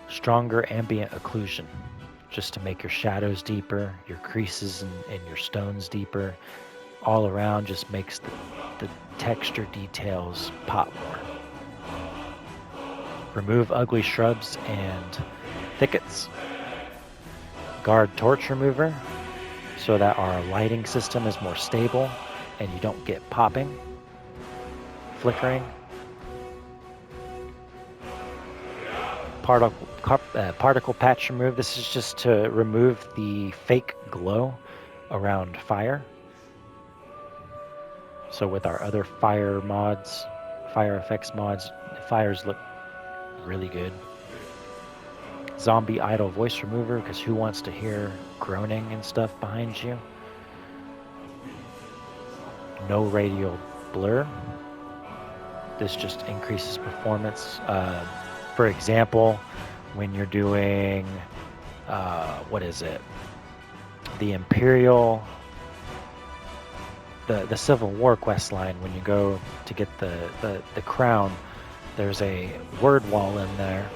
Stronger ambient occlusion, just to make your shadows deeper, your creases and your stones deeper. All around just makes the texture details pop more. Remove ugly shrubs and thickets. Guard torch remover, so that our lighting system is more stable and you don't get popping, flickering. Particle patch remove. This is just to remove the fake glow around fire. So with our other fire mods, fire effects mods, fires look really good. Zombie idle voice remover, because who wants to hear groaning and stuff behind you? No radial blur. This just increases performance. For example, when you're doing, what is it? The Imperial, the Civil War quest line, when you go to get the crown, there's a word wall in there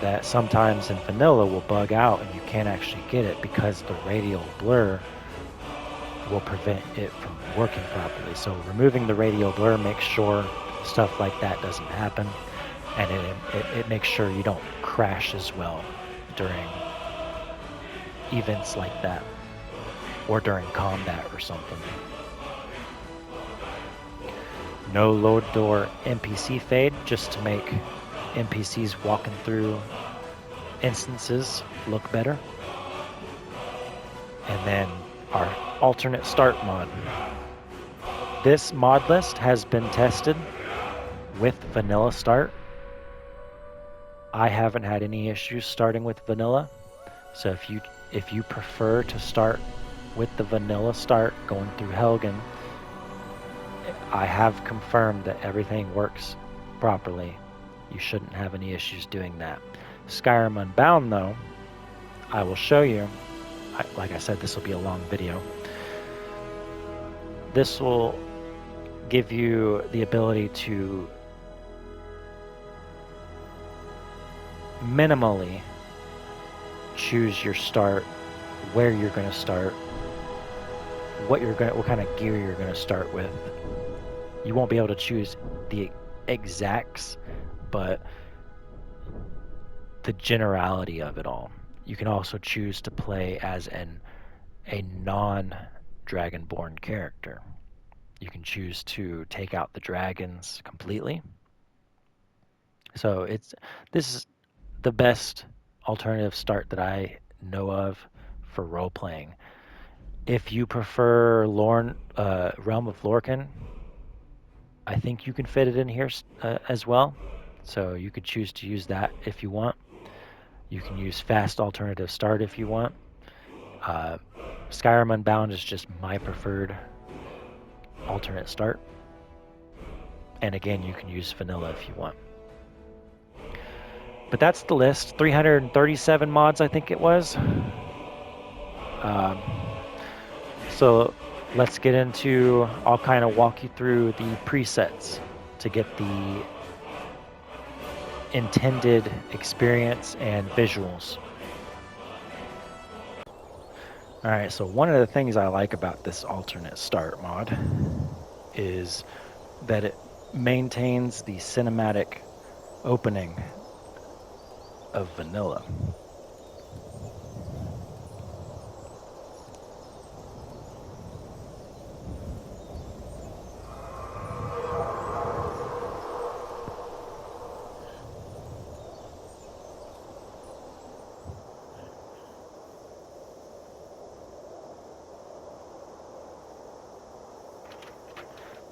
that sometimes in vanilla will bug out and you can't actually get it because the radial blur will prevent it from working properly. So removing the radial blur makes sure stuff like that doesn't happen, and it makes sure you don't crash as well during events like that or during combat or something. No load door NPC fade, just to make NPCs walking through instances look better. And then our alternate start mod. This mod list has been tested with vanilla start. I haven't had any issues starting with vanilla. So if you prefer to start with the vanilla start going through Helgen, I have confirmed that everything works properly. You shouldn't have any issues doing that. Skyrim Unbound, though, I will show you. Like I said, this will be a long video. This will give you the ability to minimally choose your start, where you're going to start, what kind of gear you're going to start with. You won't be able to choose the exacts, but the generality of it all. You can also choose to play as a non-dragonborn character. You can choose to take out the dragons completely. So this is the best alternative start that I know of for role playing. If you prefer Realm of Lorcan, I think you can fit it in here as well. So you could choose to use that if you want. You can use Fast Alternative Start if you want. Skyrim Unbound is just my preferred alternate start. And again, you can use Vanilla if you want. But that's the list. 337 mods, I think it was. So let's get into, I'll kind of walk you through the presets to get the intended experience and visuals. All right, so one of the things I like about this alternate start mod is that it maintains the cinematic opening of vanilla.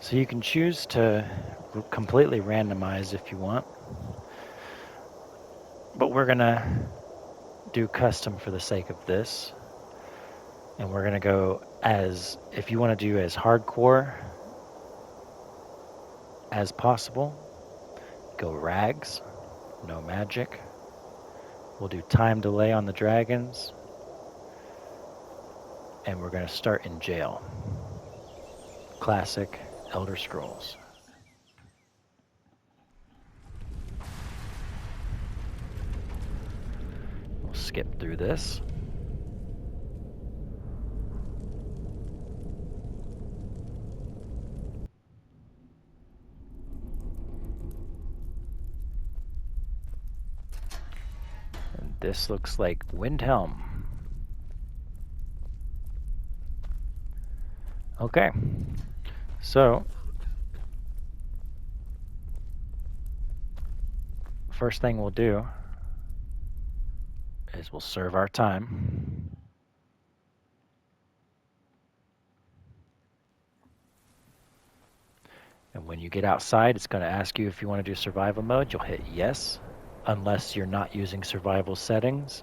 So you can choose to completely randomize if you want, but we're gonna do custom for the sake of this. And we're gonna go as, if you wanna do as hardcore as possible, go rags, no magic. We'll do time delay on the dragons. And we're gonna start in jail. Classic Elder Scrolls. We'll skip through this. And this looks like Windhelm. Okay, so first thing we'll do is we'll serve our time. And when you get outside, it's going to ask you if you want to do survival mode. You'll hit yes, unless you're not using survival settings.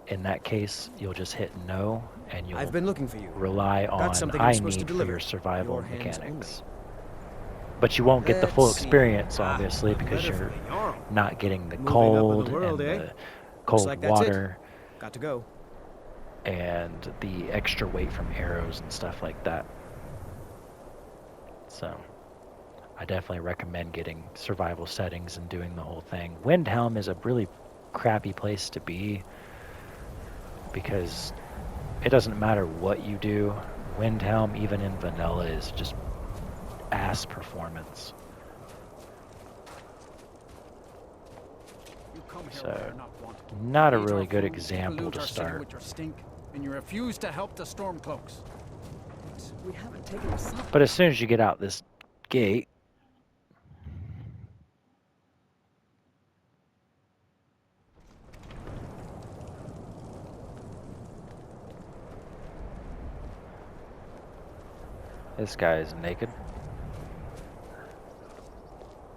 In that case, you'll just hit no, and you'll I've been looking for you. rely on I need for your survival Your mechanics. But you won't get the full experience, obviously, because you're not getting the cold and the cold water. Got to go. And the extra weight from arrows and stuff like that. So I definitely recommend getting survival settings and doing the whole thing. Windhelm is a really crappy place to be because it doesn't matter what you do. Windhelm, even in vanilla, is just ass performance. So not a really good example to start. And you refuse to help the Stormcloaks. We haven't taken a seat. But as soon as you get out this gate, this guy is naked.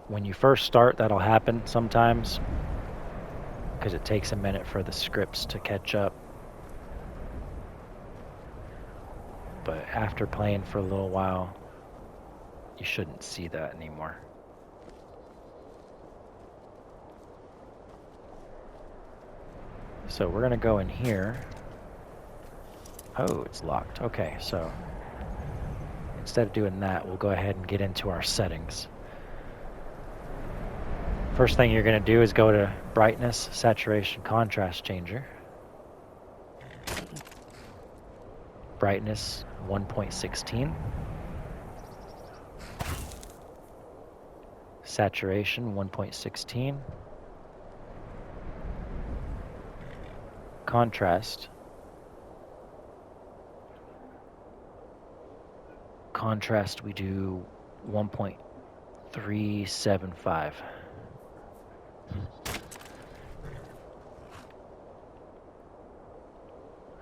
When you first start, that'll happen sometimes because it takes a minute for the scripts to catch up. But after playing for a little while, you shouldn't see that anymore. So we're gonna go in here. Oh, it's locked. Okay, so instead of doing that, we'll go ahead and get into our settings. First thing you're gonna do is go to brightness, saturation, contrast changer. Brightness 1.16. Saturation 1.16. Contrast. Contrast we do 1.375.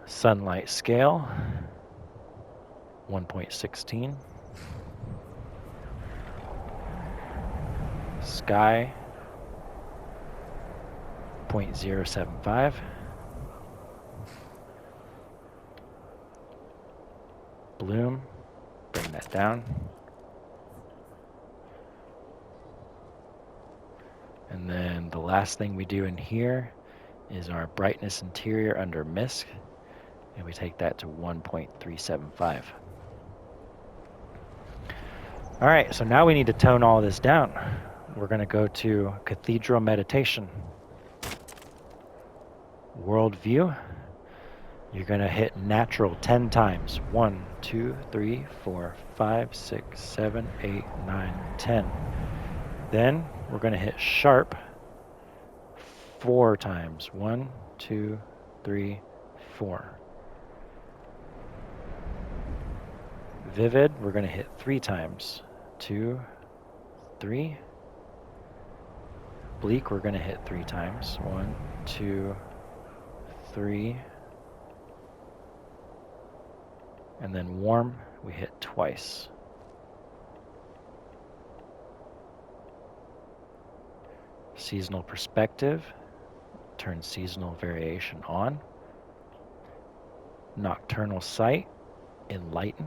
Sunlight scale, 1.16. Sky, 0.075. Bloom, bring that down. And then the last thing we do in here is our brightness interior under misc, and we take that to 1.375. All right, so now we need to tone all this down. We're going to go to Cathedral Meditation. World View. You're going to hit natural 10 times. 1, 2, 3, 4, 5, 6, 7, 8, 9, 10. Then we're going to hit sharp 4 times. 1, 2, 3, 4. Vivid, we're going to hit 3 times. 2, 3. Bleak, we're going to hit 3 times. 1, 2, 3. And then warm, we hit twice. Seasonal perspective, turn seasonal variation on. Nocturnal sight, enlighten.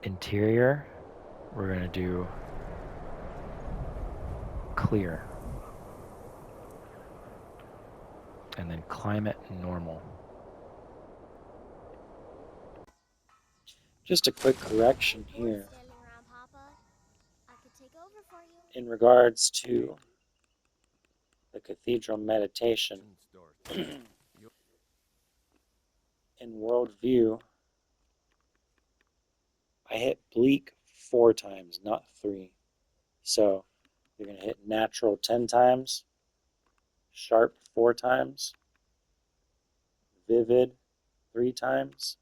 Interior, we're going to do clear. And then climate normal. Just a quick correction here in regards to the Cathedral Meditation. In World View, I hit bleak 4 times, not 3. So you're going to hit natural 10 times, sharp 4 times, vivid 3 times,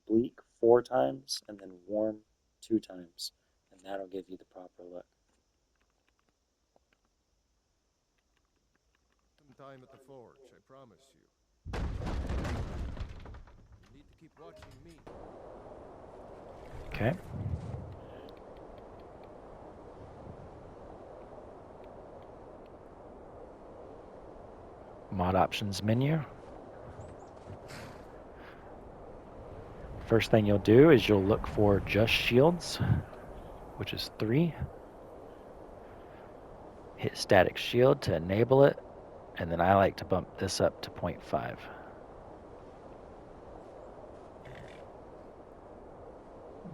bleak 4 times, and then warm 2 times. And that'll give you the proper look. Some time at the forge, I promise you. You need to keep watching me. Okay. Mod options menu. First thing you'll do is you'll look for just shields, which is 3. Hit static shield to enable it, and then I like to bump this up to 0.5.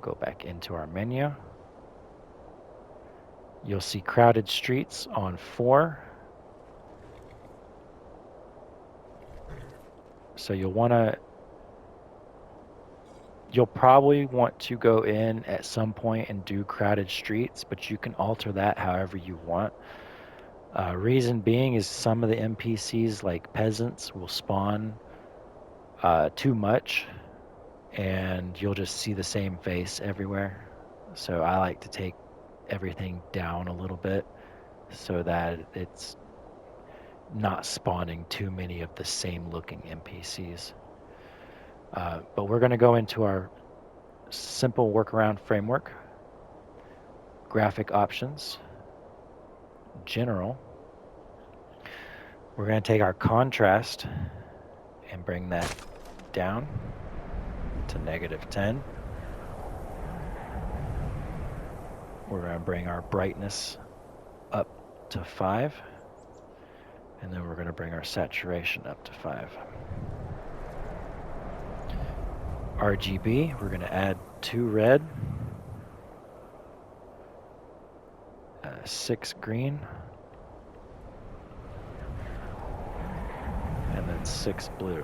Go back into our menu. You'll see crowded streets on 4. So you'll probably want to go in at some point and do crowded streets, but you can alter that however you want. Reason being is some of the NPCs, like peasants, will spawn too much, and you'll just see the same face everywhere. So I like to take everything down a little bit so that it's not spawning too many of the same looking NPCs. But we're going to go into our simple workaround framework, graphic options, general. We're going to take our contrast and bring that down to -10. We're going to bring our brightness up to 5. And then we're going to bring our saturation up to 5. RGB, we're going to add 2 red, 6 green, and then 6 blue.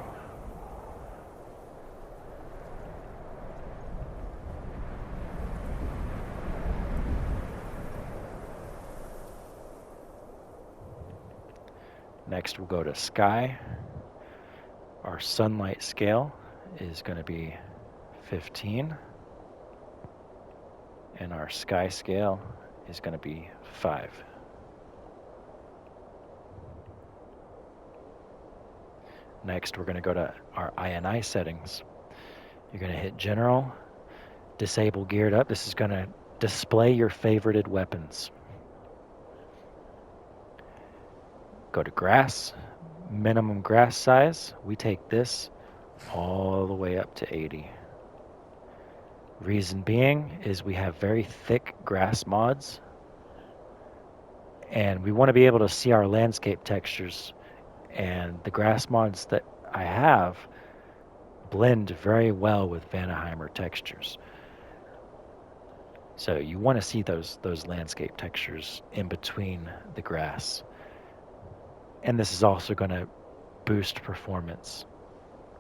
Next we'll go to sky. Our sunlight scale is going to be 15, and our sky scale is going to be 5. Next, we're going to go to our INI settings. You're going to hit General, disable geared up. This is going to display your favorited weapons. Go to grass, minimum grass size. We take this all the way up to 80. Reason being is we have very thick grass mods, and we want to be able to see our landscape textures, and the grass mods that I have blend very well with Vanaheimer textures. So you want to see those landscape textures in between the grass. And this is also going to boost performance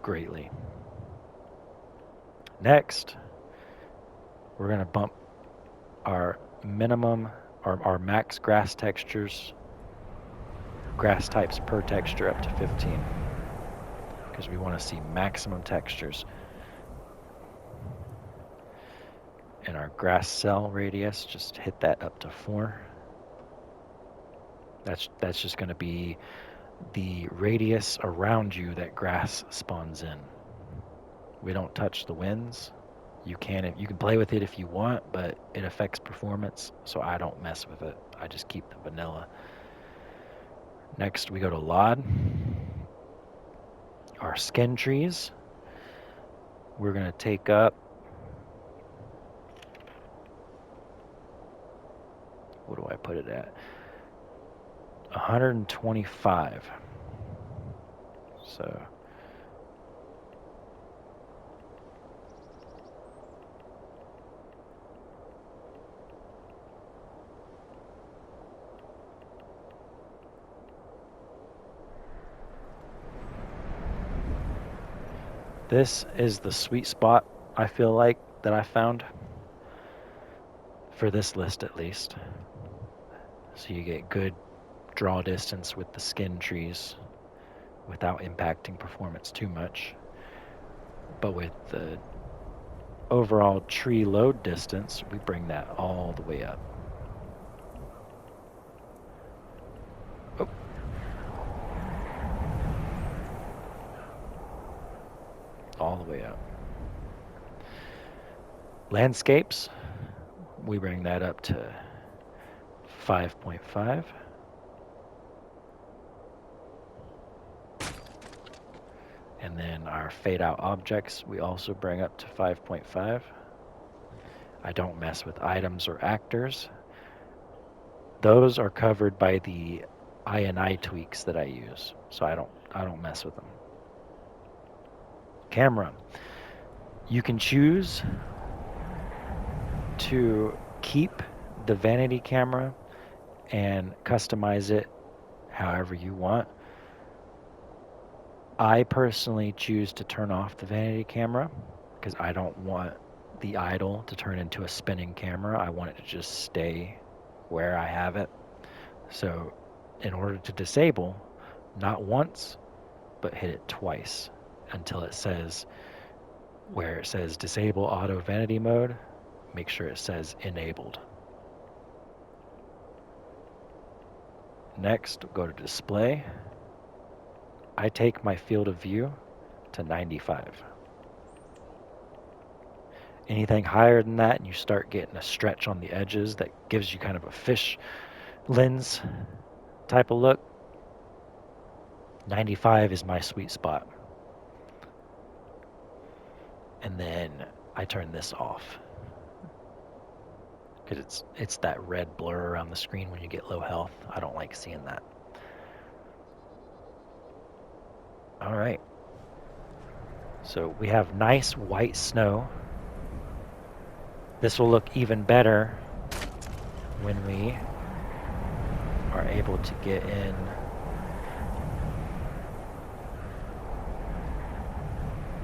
greatly. Next, we're going to bump our minimum or our max grass textures, grass types per texture up to 15, because we want to see maximum textures. And our grass cell radius, just hit that up to 4. That's just going to be the radius around you that grass spawns in. We don't touch the winds. You can play with it if you want, but it affects performance, so I don't mess with it. I just keep the vanilla. Next, we go to LOD. Our skin trees. We're going to take up, what do I put it at? 125. So this is the sweet spot, I feel like, that I found for this list at least. So you get good draw distance with the skin trees without impacting performance too much. But with the overall tree load distance, we bring that all the way up. Oh. All the way up. Landscapes, we bring that up to 5.5. And then our fade out objects, we also bring up to 5.5. I don't mess with items or actors. Those are covered by the INI tweaks that I use, so I don't mess with them. Camera. You can choose to keep the vanity camera and customize it however you want. I personally choose to turn off the vanity camera because I don't want the idle to turn into a spinning camera. I want it to just stay where I have it. So in order to disable, not once, but hit it twice until it says, where it says disable auto vanity mode, make sure it says enabled. Next, go to display. I take my field of view to 95. Anything higher than that and you start getting a stretch on the edges that gives you kind of a fish lens type of look, 95 is my sweet spot. And then I turn this off because it's that red blur around the screen when you get low health. I don't like seeing that. All right. So we have nice white snow. This will look even better when we are able to get in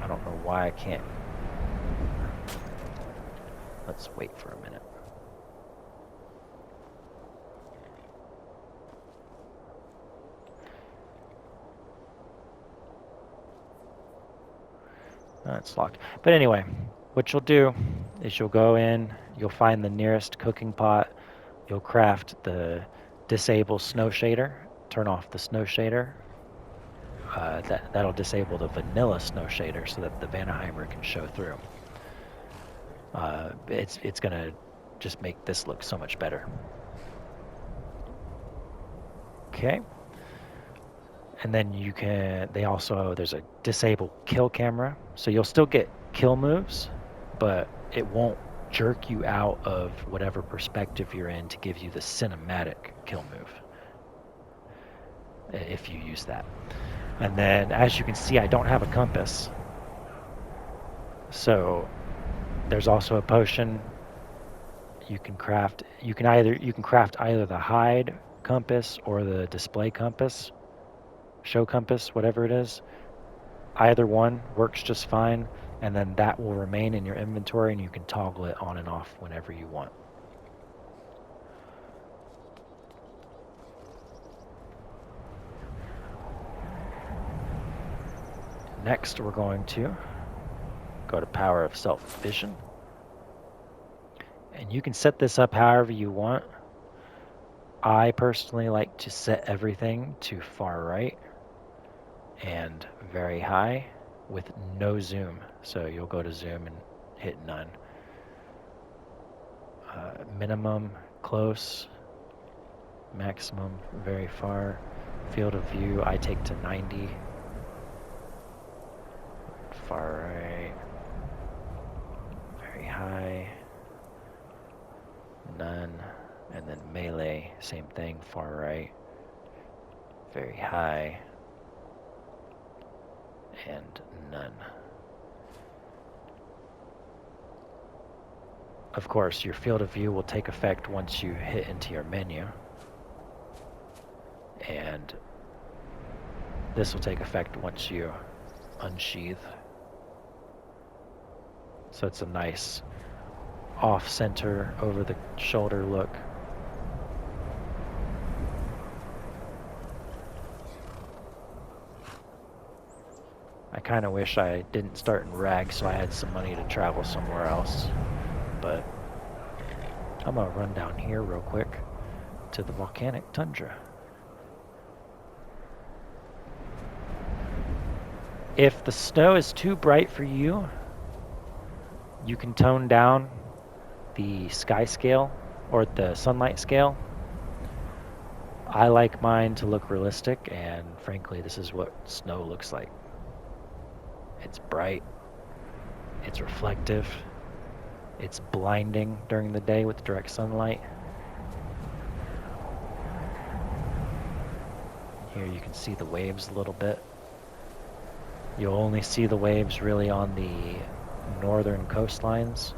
I don't know why I can't. Let's wait for a minute. It's locked. But anyway, what you'll do is you'll go in, you'll find the nearest cooking pot, you'll craft the disable snow shader, turn off the snow shader, that'll disable the vanilla snow shader so that the Vanaheimer can show through. It's gonna just make this look so much better. Okay. And then there's a disable kill camera. So you'll still get kill moves, but it won't jerk you out of whatever perspective you're in to give you the cinematic kill move, if you use that. And then, as you can see, I don't have a compass. So there's also a potion you can craft. You can craft either the hide compass or the display compass, show compass, whatever it is. Either one works just fine, and then that will remain in your inventory, and you can toggle it on and off whenever you want. Next, we're going to go to Power of Self-Vision. And you can set this up however you want. I personally like to set everything to far right and very high with no zoom. So you'll go to zoom and hit none. Minimum, close, maximum, very far. Field of view, I take to 90. Far right, very high, none, and then melee, same thing, far right, very high, and none. Of course, your field of view will take effect once you hit into your menu, and this will take effect once you unsheath. So it's a nice off-center, over-the-shoulder look. I kind of wish I didn't start in RAG so I had some money to travel somewhere else. But I'm going to run down here real quick to the volcanic tundra. If the snow is too bright for you, you can tone down the sky scale or the sunlight scale. I like mine to look realistic, and frankly, this is what snow looks like. It's bright, it's reflective, it's blinding during the day with direct sunlight. Here you can see the waves a little bit. You'll only see the waves really on the northern coastlines.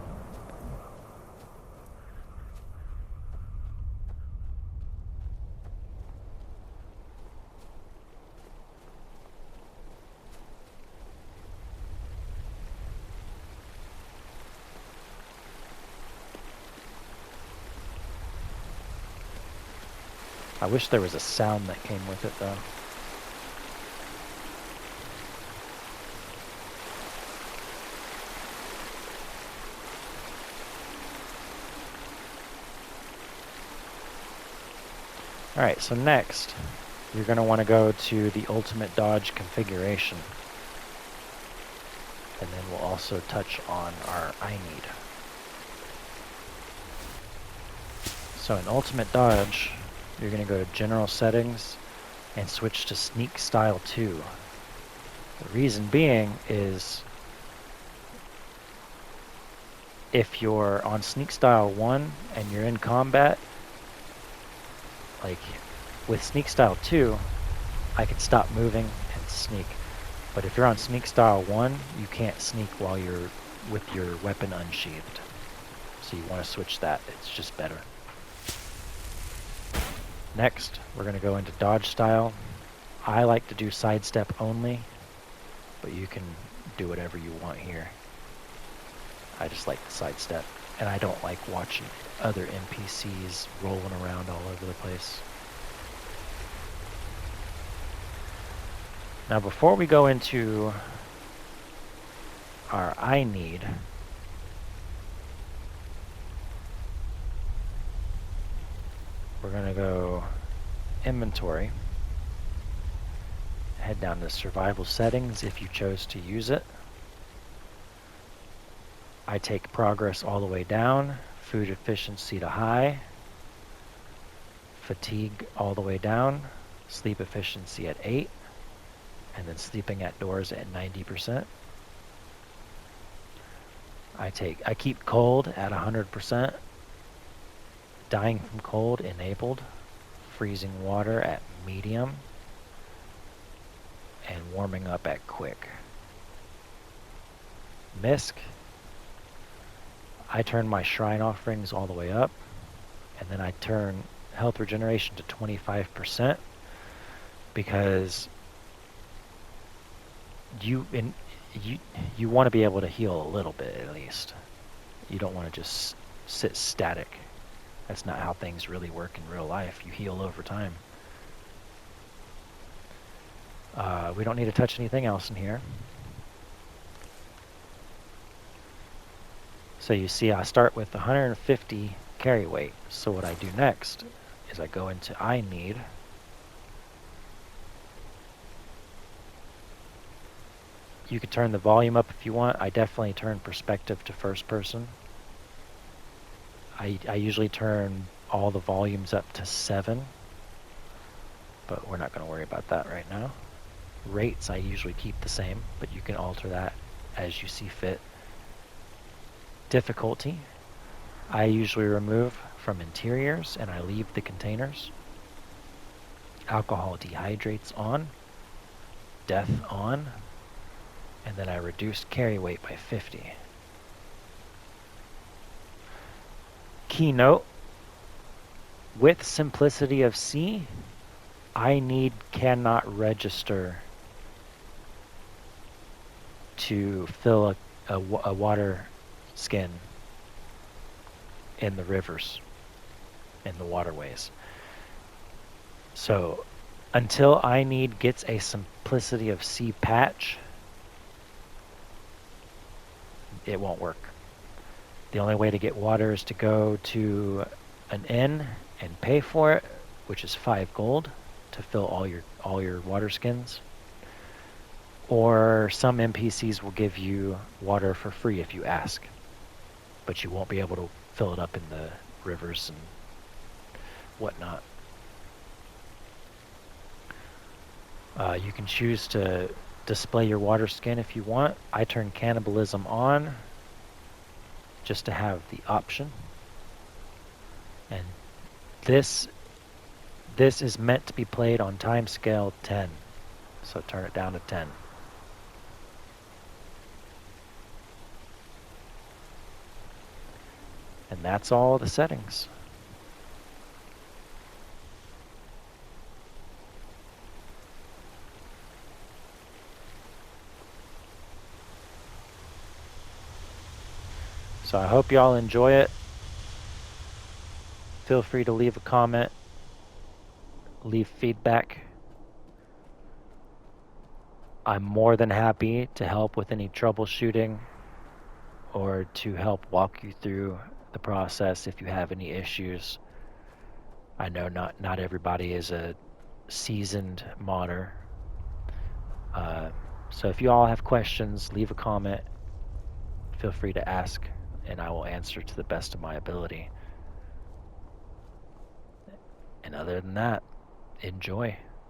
I wish there was a sound that came with it, though. Alright, so next, you're going to want to go to the ultimate dodge configuration. And then we'll also touch on our I need. So in ultimate dodge, you're going to go to General Settings and switch to Sneak Style 2. The reason being is if you're on Sneak Style 1 and you're in combat, like with Sneak Style 2, I can stop moving and sneak. But if you're on Sneak Style 1, you can't sneak while you're with your weapon unsheathed. So you want to switch that, it's just better. Next, we're going to go into dodge style. I like to do sidestep only, but you can do whatever you want here. I just like the sidestep, and I don't like watching other NPCs rolling around all over the place. Now before we go into our I need, we're going to go inventory, head down to survival settings if you chose to use it. I take progress all the way down, food efficiency to high, fatigue all the way down, sleep efficiency at 8, and then sleeping outdoors at 90%. I keep cold at 100%, dying from cold enabled, freezing water at medium, and warming up at quick. Misc, I turn my shrine offerings all the way up, and then I turn health regeneration to 25% because you want to be able to heal a little bit at least. You don't want to just sit static. That's not how things really work in real life. You heal over time. We don't need to touch anything else in here. So you see I start with 150 carry weight. So what I do next is I go into I need. You could turn the volume up if you want. I definitely turn perspective to first person. I usually turn all the volumes up to 7, but we're not going to worry about that right now. Rates I usually keep the same, but you can alter that as you see fit. Difficulty I usually remove from interiors and I leave the containers. Alcohol dehydrates on, death on, and then I reduce carry weight by 50. Keynote, with simplicity of C, I need cannot register to fill a water skin in the rivers, in the waterways. So until I need gets a simplicity of C patch, it won't work. The only way to get water is to go to an inn and pay for it, which is 5 gold to fill all your water skins. Or some NPCs will give you water for free if you ask, but you won't be able to fill it up in the rivers and whatnot. You can choose to display your water skin if you want. I turn cannibalism on just to have the option. And this is meant to be played on time scale 10. So turn it down to 10. And that's all the settings. So I hope y'all enjoy it. Feel free to leave a comment, leave feedback. I'm more than happy to help with any troubleshooting or to help walk you through the process if you have any issues. I know not everybody is a seasoned modder. So if you all have questions, leave a comment. Feel free to ask, and I will answer to the best of my ability. And other than that, enjoy.